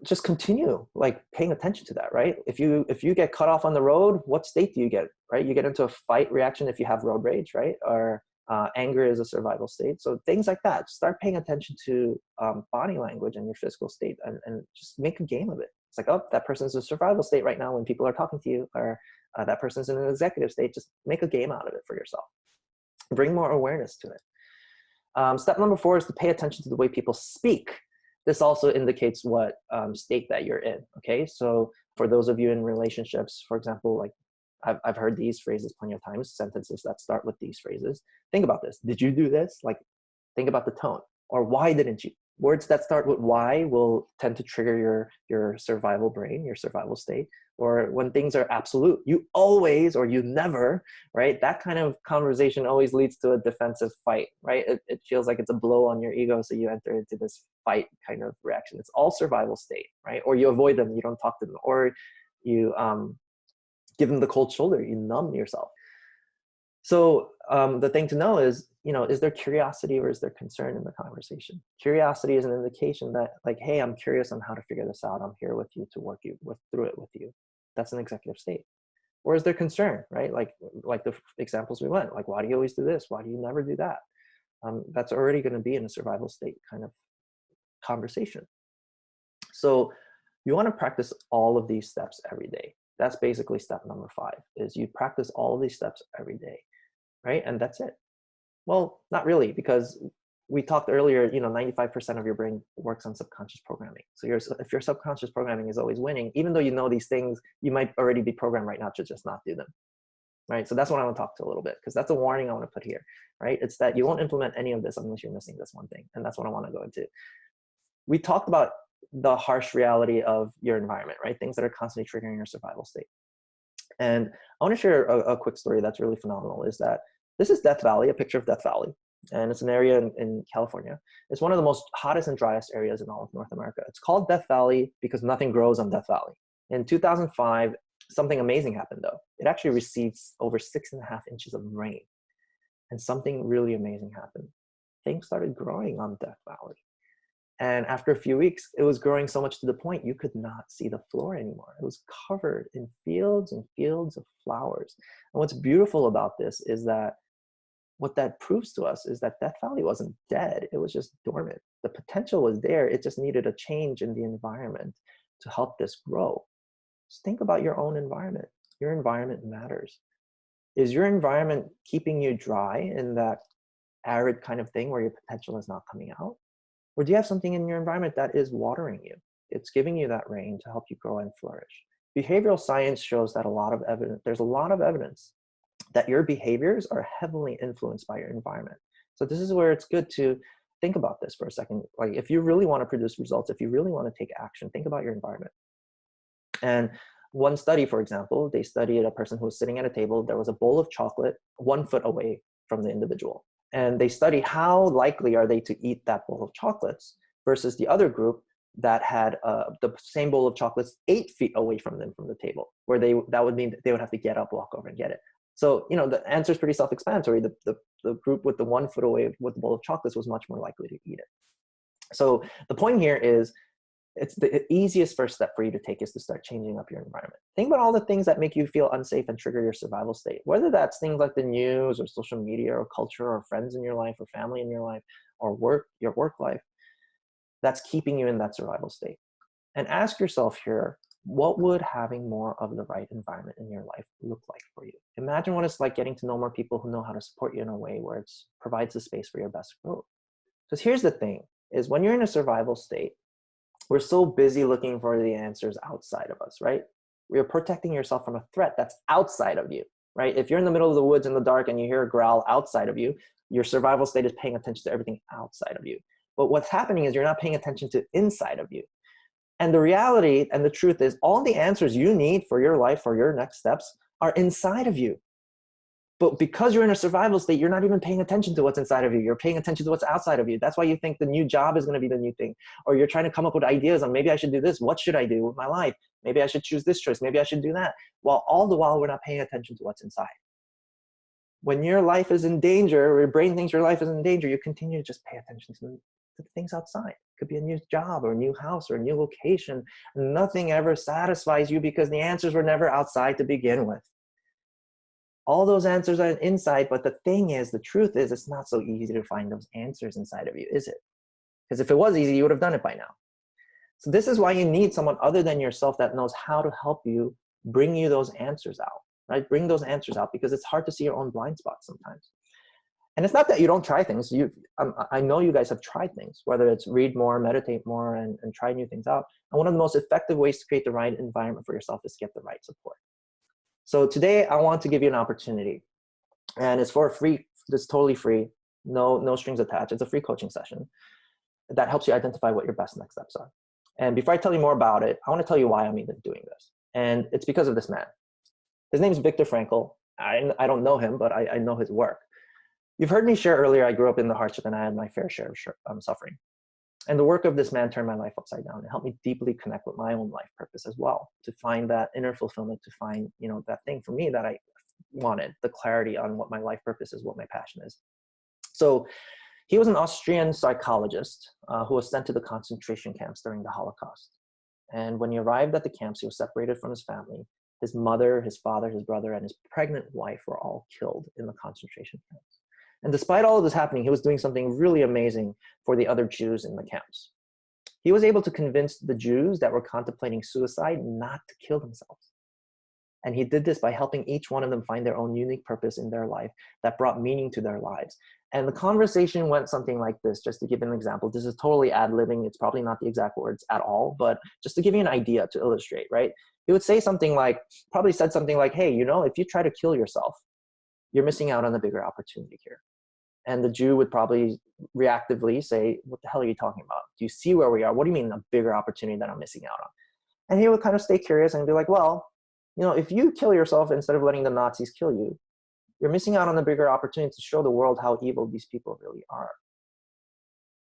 just continue paying attention to that, right? If you get cut off on the road, what state do you get, right? You get into a fight reaction if you have road rage, right? Or anger is a survival state. So things like that. Start paying attention to body language and your physical state and just make a game of it. It's like, oh, that person's in a survival state right now when people are talking to you, or that person's in an executive state. Just make a game out of it for yourself. Bring more awareness to it. Step number 4 is to pay attention to the way people speak. This also indicates what state that you're in, okay? So for those of you in relationships, for example, I've heard these phrases plenty of times, sentences that start with these phrases. Think about this. Did you do this? Think about the tone. Or why didn't you? Words that start with Y will tend to trigger your survival brain, your survival state. Or when things are absolute, you always or you never, right? That kind of conversation always leads to a defensive fight, right? It feels like it's a blow on your ego, so you enter into this fight kind of reaction. It's all survival state, right? Or you avoid them, you don't talk to them, or you give them the cold shoulder, you numb yourself. So the thing to know is, is there curiosity or is there concern in the conversation? Curiosity is an indication that, like, hey, I'm curious on how to figure this out. I'm here with you to work through it with you. That's an executive state. Or is there concern, right? Like the examples we went, like, why do you always do this? Why do you never do that? That's already going to be in a survival state kind of conversation. So you want to practice all of these steps every day. That's basically step number 5, is you practice all of these steps every day, right? And that's it. Well, not really, because we talked earlier, 95% of your brain works on subconscious programming. So if your subconscious programming is always winning, even though you know these things, you might already be programmed right now to just not do them, right? So that's what I want to talk to a little bit, because that's a warning I want to put here, right? It's that you won't implement any of this unless you're missing this one thing. And that's what I want to go into. We talked about the harsh reality of your environment, right? Things that are constantly triggering your survival state. And I want to share a quick story that's really phenomenal, is that this is Death Valley, a picture of Death Valley. And it's an area in California. It's one of the most hottest and driest areas in all of North America. It's called Death Valley because nothing grows on Death Valley. In 2005, something amazing happened though. It actually received over 6.5 inches of rain. And something really amazing happened. Things started growing on Death Valley. And after a few weeks, it was growing so much to the point you could not see the floor anymore. It was covered in fields and fields of flowers. And what's beautiful about this is that what that proves to us is that Death Valley wasn't dead. It was just dormant. The potential was there. It just needed a change in the environment to help this grow. Just think about your own environment. Your environment matters. Is your environment keeping you dry in that arid kind of thing where your potential is not coming out? Or do you have something in your environment that is watering you? It's giving you that rain to help you grow and flourish. Behavioral science shows that there's a lot of evidence that your behaviors are heavily influenced by your environment. So this is where it's good to think about this for a second. Like, if you really want to produce results, if you really want to take action, think about your environment. And one study, for example, they studied a person who was sitting at a table. There was a bowl of chocolate 1 foot away from the individual. And they studied how likely are they to eat that bowl of chocolates versus the other group that had the same bowl of chocolates 8 feet away from them from the table, where that would mean that they would have to get up, walk over and get it. So, the answer is pretty self-explanatory. The group with the 1 foot away with the bowl of chocolates was much more likely to eat it. So the point here is, it's the easiest first step for you to take is to start changing up your environment. Think about all the things that make you feel unsafe and trigger your survival state, whether that's things like the news or social media or culture or friends in your life or family in your life or your work life that's keeping you in that survival state. And ask yourself here, what would having more of the right environment in your life look like for you? Imagine what it's like getting to know more people who know how to support you in a way where it provides the space for your best growth. Because here's the thing, is when you're in a survival state, we're so busy looking for the answers outside of us, right? You're protecting yourself from a threat that's outside of you, right? If you're in the middle of the woods in the dark and you hear a growl outside of you, your survival state is paying attention to everything outside of you. But what's happening is you're not paying attention to inside of you. And the reality and the truth is, all the answers you need for your life, for your next steps, are inside of you. But because you're in a survival state, you're not even paying attention to what's inside of you. You're paying attention to what's outside of you. That's why you think the new job is going to be the new thing. Or you're trying to come up with ideas on, maybe I should do this. What should I do with my life? Maybe I should choose this choice. Maybe I should do that. While all the while, we're not paying attention to what's inside. When your life is in danger, or your brain thinks your life is in danger, you continue to just pay attention to the things outside. It could be a new job or a new house or a new location. Nothing ever satisfies you because the answers were never outside to begin with. All those answers are inside, but the thing is, the truth is, it's not so easy to find those answers inside of you, is it? Because if it was easy, you would have done it by now. So this is why you need someone other than yourself that knows how to help you bring you those answers out, right? Bring those answers out, because it's hard to see your own blind spots sometimes. And it's not that you don't try things. I know you guys have tried things, whether it's read more, meditate more, and try new things out. And one of the most effective ways to create the right environment for yourself is to get the right support. So today I want to give you an opportunity, and it's for free. It's totally free, no strings attached. It's a free coaching session. that helps you identify what your best next steps are. And before I tell you more about it, I want to tell you why I'm even doing this. And it's because of this man. His name is Viktor Frankl. I don't know him, but I know his work. You've heard me share earlier, I grew up in the hardship and I had my fair share of suffering. And the work of this man turned my life upside down. It helped me deeply connect with my own life purpose as well, to find that inner fulfillment, to find, that thing for me that I wanted, the clarity on what my life purpose is, what my passion is. So he was an Austrian psychologist who was sent to the concentration camps during the Holocaust. And when he arrived at the camps, he was separated from his family. His mother, his father, his brother, and his pregnant wife were all killed in the concentration camps. And despite all of this happening, he was doing something really amazing for the other Jews in the camps. He was able to convince the Jews that were contemplating suicide not to kill themselves. And he did this by helping each one of them find their own unique purpose in their life that brought meaning to their lives. And the conversation went something like this, just to give an example. This is totally ad-libbing. It's probably not the exact words at all, but just to give you an idea to illustrate, right? He would say something like, probably said something like, hey, if you try to kill yourself, you're missing out on a bigger opportunity here. And the Jew would probably reactively say, what the hell are you talking about? Do you see where we are? What do you mean a bigger opportunity that I'm missing out on? And he would kind of stay curious and be like, well, if you kill yourself instead of letting the Nazis kill you, you're missing out on a bigger opportunity to show the world how evil these people really are.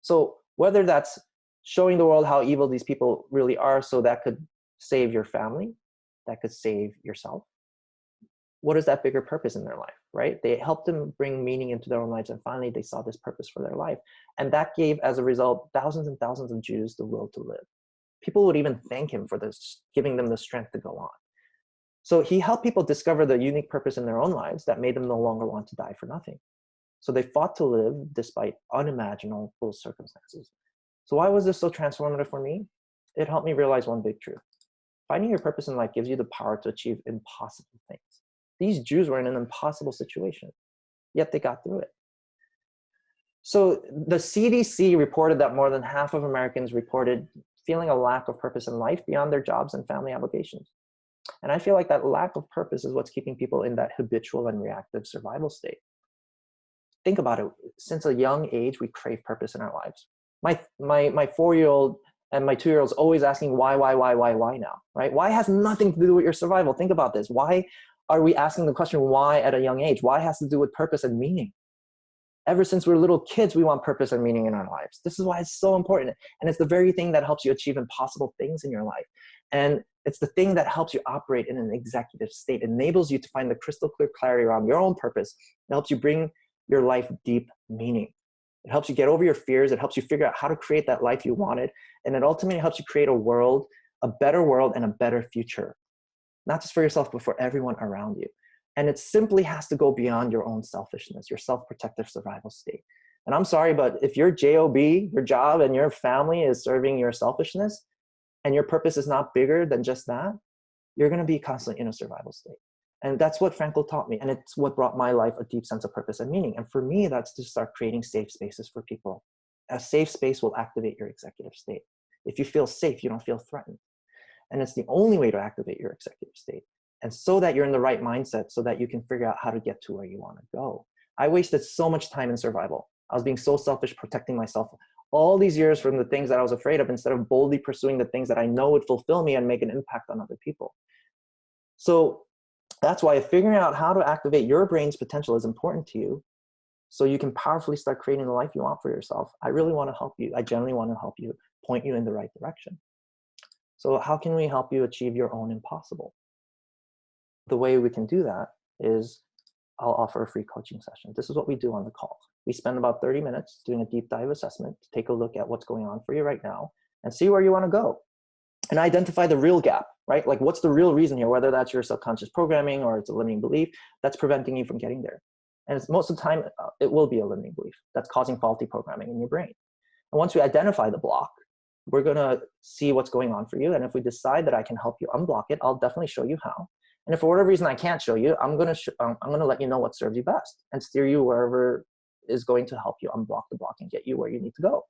So whether that's showing the world how evil these people really are, so that could save your family, that could save yourself, what is that bigger purpose in their life, right? They helped them bring meaning into their own lives, and finally they saw this purpose for their life. And that gave, as a result, thousands and thousands of Jews the will to live. People would even thank him for this, giving them the strength to go on. So he helped people discover the unique purpose in their own lives that made them no longer want to die for nothing. So they fought to live despite unimaginable circumstances. So why was this so transformative for me? It helped me realize one big truth. Finding your purpose in life gives you the power to achieve impossible things. These Jews were in an impossible situation, yet they got through it. So the CDC reported that more than half of Americans reported feeling a lack of purpose in life beyond their jobs and family obligations. And I feel like that lack of purpose is what's keeping people in that habitual and reactive survival state. Think about it. Since a young age, we crave purpose in our lives. My 4-year-old and my 2-year-old's always asking why now, right? Why has nothing to do with your survival. Think about this. Why are we asking the question why at a young age? Why has to do with purpose and meaning? Ever since we're little kids, we want purpose and meaning in our lives. This is why it's so important. And it's the very thing that helps you achieve impossible things in your life. And it's the thing that helps you operate in an executive state, enables you to find the crystal clear clarity around your own purpose. It helps you bring your life deep meaning. It helps you get over your fears. It helps you figure out how to create that life you wanted. And it ultimately helps you create a world, a better world and a better future. Not just for yourself, but for everyone around you. And it simply has to go beyond your own selfishness, your self-protective survival state. And I'm sorry, but if your job, your job and your family is serving your selfishness and your purpose is not bigger than just that, you're going to be constantly in a survival state. And that's what Frankl taught me. And it's what brought my life a deep sense of purpose and meaning. And for me, that's to start creating safe spaces for people. A safe space will activate your executive state. If you feel safe, you don't feel threatened. And it's the only way to activate your executive state. And so that you're in the right mindset, so that you can figure out how to get to where you want to go. I wasted so much time in survival. I was being so selfish, protecting myself all these years from the things that I was afraid of, instead of boldly pursuing the things that I know would fulfill me and make an impact on other people. So that's why figuring out how to activate your brain's potential is important to you, so you can powerfully start creating the life you want for yourself. I really want to help you. I genuinely want to help you, point you in the right direction. So how can we help you achieve your own impossible? The way we can do that is I'll offer a free coaching session. This is what we do on the call. We spend about 30 minutes doing a deep dive assessment to take a look at what's going on for you right now and see where you want to go and identify the real gap, right? Like, what's the real reason here, whether that's your subconscious programming or it's a limiting belief that's preventing you from getting there. And it's, most of the time, it will be a limiting belief that's causing faulty programming in your brain. And once we identify the block, we're going to see what's going on for you. And if we decide that I can help you unblock it, I'll definitely show you how. And if for whatever reason I can't show you, I'm going to let you know what serves you best and steer you wherever is going to help you unblock the block and get you where you need to go.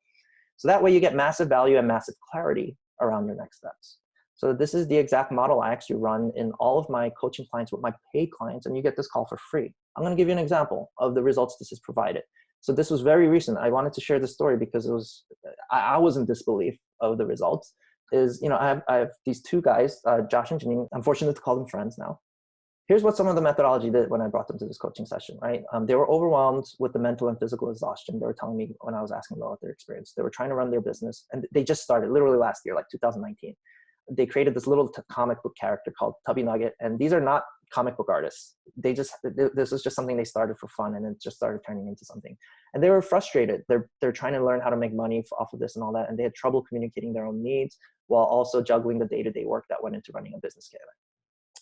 So that way you get massive value and massive clarity around your next steps. So this is the exact model I actually run in all of my coaching clients with my paid clients, and you get this call for free. I'm going to give you an example of the results this has provided. So this was very recent. I wanted to share this story because I was in disbelief of the results. I have these two guys, Josh and Janine. I'm fortunate to call them friends now. Here's what some of the methodology did when I brought them to this coaching session, right? They were overwhelmed with the mental and physical exhaustion. They were telling me when I was asking about their experience. They were trying to run their business, and they just started literally last year, like 2019. They created this little comic book character called Tubby Nugget, and these are not comic book artists. This was just something they started for fun, and it just started turning into something. And they were frustrated. They're trying to learn how to make money off of this and all that, and they had trouble communicating their own needs while also juggling the day-to-day work that went into running a business together.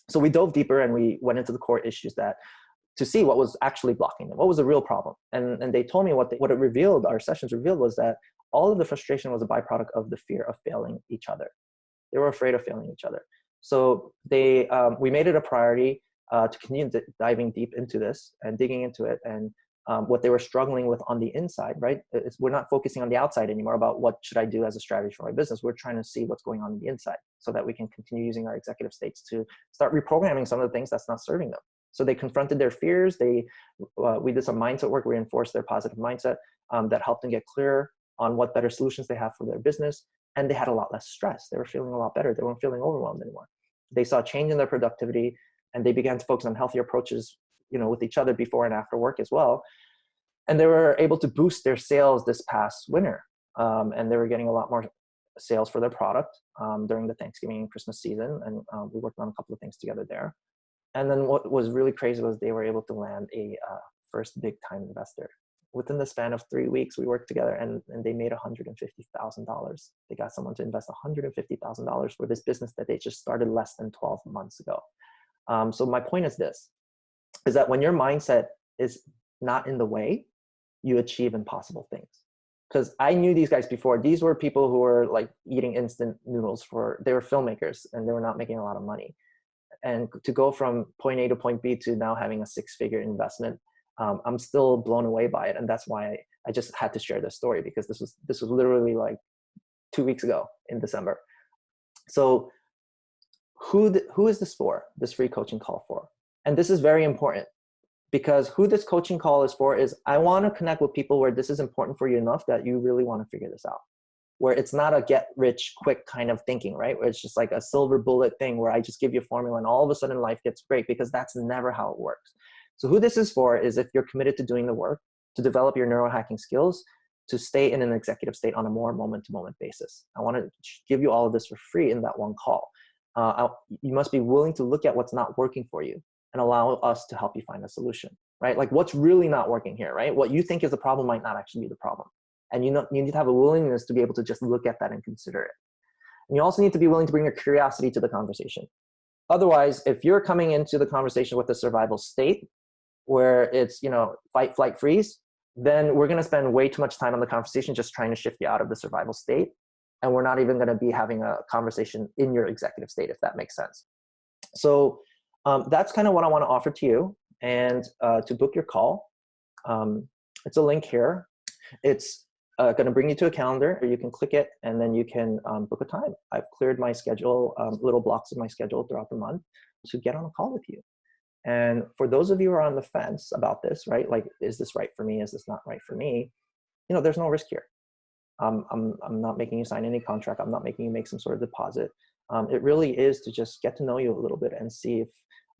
So we dove deeper and we went into the core issues to see what was actually blocking them, what was the real problem. And they told me what it revealed, our sessions revealed, was that all of the frustration was a byproduct of the fear of failing each other. They were afraid of failing each other. So we made it a priority to continue diving deep into this and digging into it. And what they were struggling with on the inside, right? We're not focusing on the outside anymore about what should I do as a strategy for my business. We're trying to see what's going on the inside so that we can continue using our executive states to start reprogramming some of the things that's not serving them. So they confronted their fears. We did some mindset work, reinforced their positive mindset that helped them get clear on what better solutions they have for their business. And they had a lot less stress. They were feeling a lot better. They weren't feeling overwhelmed anymore. They saw a change in their productivity, and they began to focus on healthier approaches, with each other before and after work as well. And they were able to boost their sales this past winter. And they were getting a lot more sales for their product during the Thanksgiving and Christmas season. And we worked on a couple of things together there. And then what was really crazy was they were able to land a first big time investor. Within the span of 3 weeks, we worked together and they made $150,000. They got someone to invest $150,000 for this business that they just started less than 12 months ago. So my point is this, is that when your mindset is not in the way, you achieve impossible things. Because I knew these guys before. These were people who were like eating instant noodles they were filmmakers and they were not making a lot of money. And to go from point A to point B to now having a 6-figure investment, I'm still blown away by it. And that's why I just had to share this story, because this was literally like 2 weeks ago in December. So who is this for, this free coaching call for? And this is very important, because who this coaching call is for is I want to connect with people where this is important for you enough that you really want to figure this out, where it's not a get rich quick kind of thinking, right? Where it's just like a silver bullet thing where I just give you a formula and all of a sudden life gets great, because that's never how it works. So who this is for is if you're committed to doing the work, to develop your neurohacking skills, to stay in an executive state on a more moment-to-moment basis. I want to give you all of this for free in that one call. You must be willing to look at what's not working for you and allow us to help you find a solution, right? Like what's really not working here, right? What you think is the problem might not actually be the problem. And you need to have a willingness to be able to just look at that and consider it. And you also need to be willing to bring your curiosity to the conversation. Otherwise, if you're coming into the conversation with a survival state where it's, fight, flight, freeze, then we're going to spend way too much time on the conversation just trying to shift you out of the survival state. And we're not even going to be having a conversation in your executive state, if that makes sense. So that's kind of what I want to offer to you. And to book your call, it's a link here. It's going to bring you to a calendar. You can click it and then you can book a time. I've cleared my schedule, little blocks of my schedule throughout the month to get on a call with you. And for those of you who are on the fence about this, right? Like, is this right for me? Is this not right for me? There's no risk here. I'm not making you sign any contract. I'm not making you make some sort of deposit. It really is to just get to know you a little bit and see if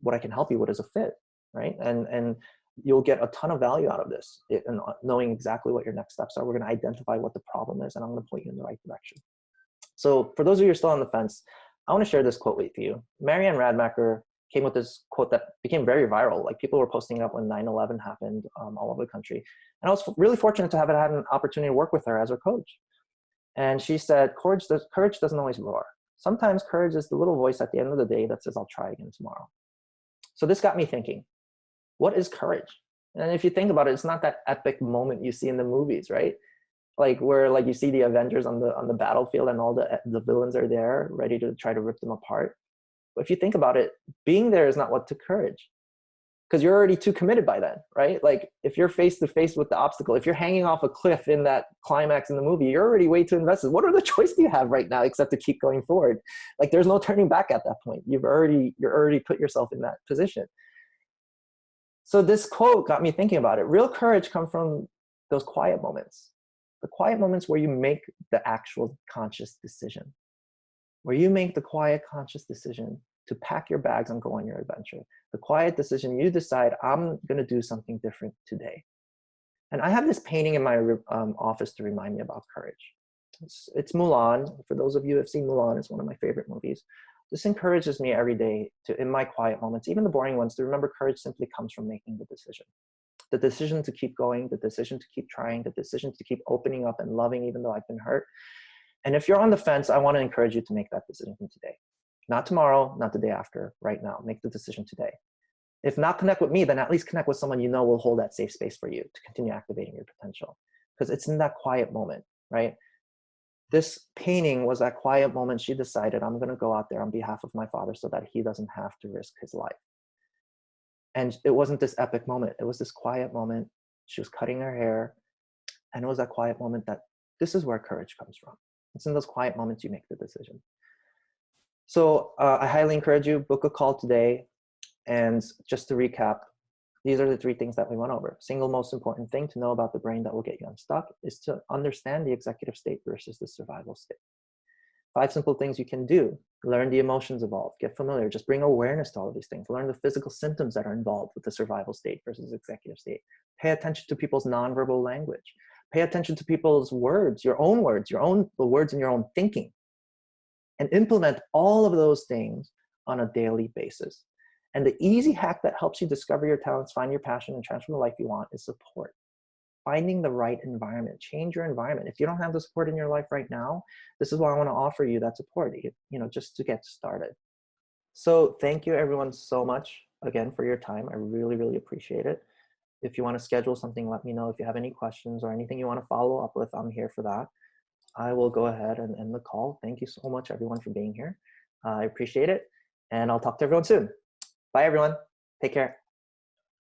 what I can help you with is a fit, right? And you'll get a ton of value out of this, and knowing exactly what your next steps are. We're going to identify what the problem is, and I'm going to point you in the right direction. So for those of you who are still on the fence, I want to share this quote with you. Marianne Radmacher came with this quote that became very viral. Like people were posting it up when 9/11 happened all over the country. And I was really fortunate to have had an opportunity to work with her as her coach. And she said, courage doesn't always roar. Sometimes courage is the little voice at the end of the day that says, I'll try again tomorrow. So this got me thinking, what is courage? And if you think about it, it's not that epic moment you see in the movies, right? Like where like you see the Avengers on the battlefield and all the villains are there ready to try to rip them apart. But if you think about it, being there is not what took courage, because you're already too committed by then, right? Like if you're face to face with the obstacle, if you're hanging off a cliff in that climax in the movie, you're already way too invested. What other choice do you have right now except to keep going forward? Like there's no turning back at that point. You're already put yourself in that position. So this quote got me thinking about it. Real courage comes from those quiet moments, the quiet moments where you make the actual conscious decision, where you make the quiet conscious decision to pack your bags and go on your adventure. The quiet decision, you decide, I'm going to do something different today. And I have this painting in my office to remind me about courage. It's Mulan. For those of you who have seen Mulan, it's one of my favorite movies. This encourages me every day to, in my quiet moments, even the boring ones, to remember courage simply comes from making the decision. The decision to keep going, the decision to keep trying, the decision to keep opening up and loving even though I've been hurt. And if you're on the fence, I want to encourage you to make that decision today. Not tomorrow, not the day after, right now. Make the decision today. If not connect with me, then at least connect with someone you know will hold that safe space for you to continue activating your potential. Because it's in that quiet moment, right? This painting was that quiet moment she decided, I'm going to go out there on behalf of my father so that he doesn't have to risk his life. And it wasn't this epic moment. It was this quiet moment. She was cutting her hair. And it was that quiet moment that this is where courage comes from. It's in those quiet moments you make the decision. So I highly encourage you, book a call today. And just to recap, these are the 3 things that we went over. Single most important thing to know about the brain that will get you unstuck is to understand the executive state versus the survival state. 5 simple things you can do. Learn the emotions involved. Get familiar. Just bring awareness to all of these things. Learn the physical symptoms that are involved with the survival state versus executive state. Pay attention to people's nonverbal language. Pay attention to people's words, your own words, the words in your own thinking. And implement all of those things on a daily basis. And the easy hack that helps you discover your talents, find your passion, and transform the life you want is support. Finding the right environment. Change your environment. If you don't have the support in your life right now, this is why I want to offer you that support, just to get started. So thank you everyone so much again for your time. I really, really appreciate it. If you want to schedule something, let me know. If you have any questions or anything you want to follow up with, I'm here for that. I will go ahead and end the call. Thank you so much everyone for being here. I appreciate it. And I'll talk to everyone soon. Bye, everyone. Take care.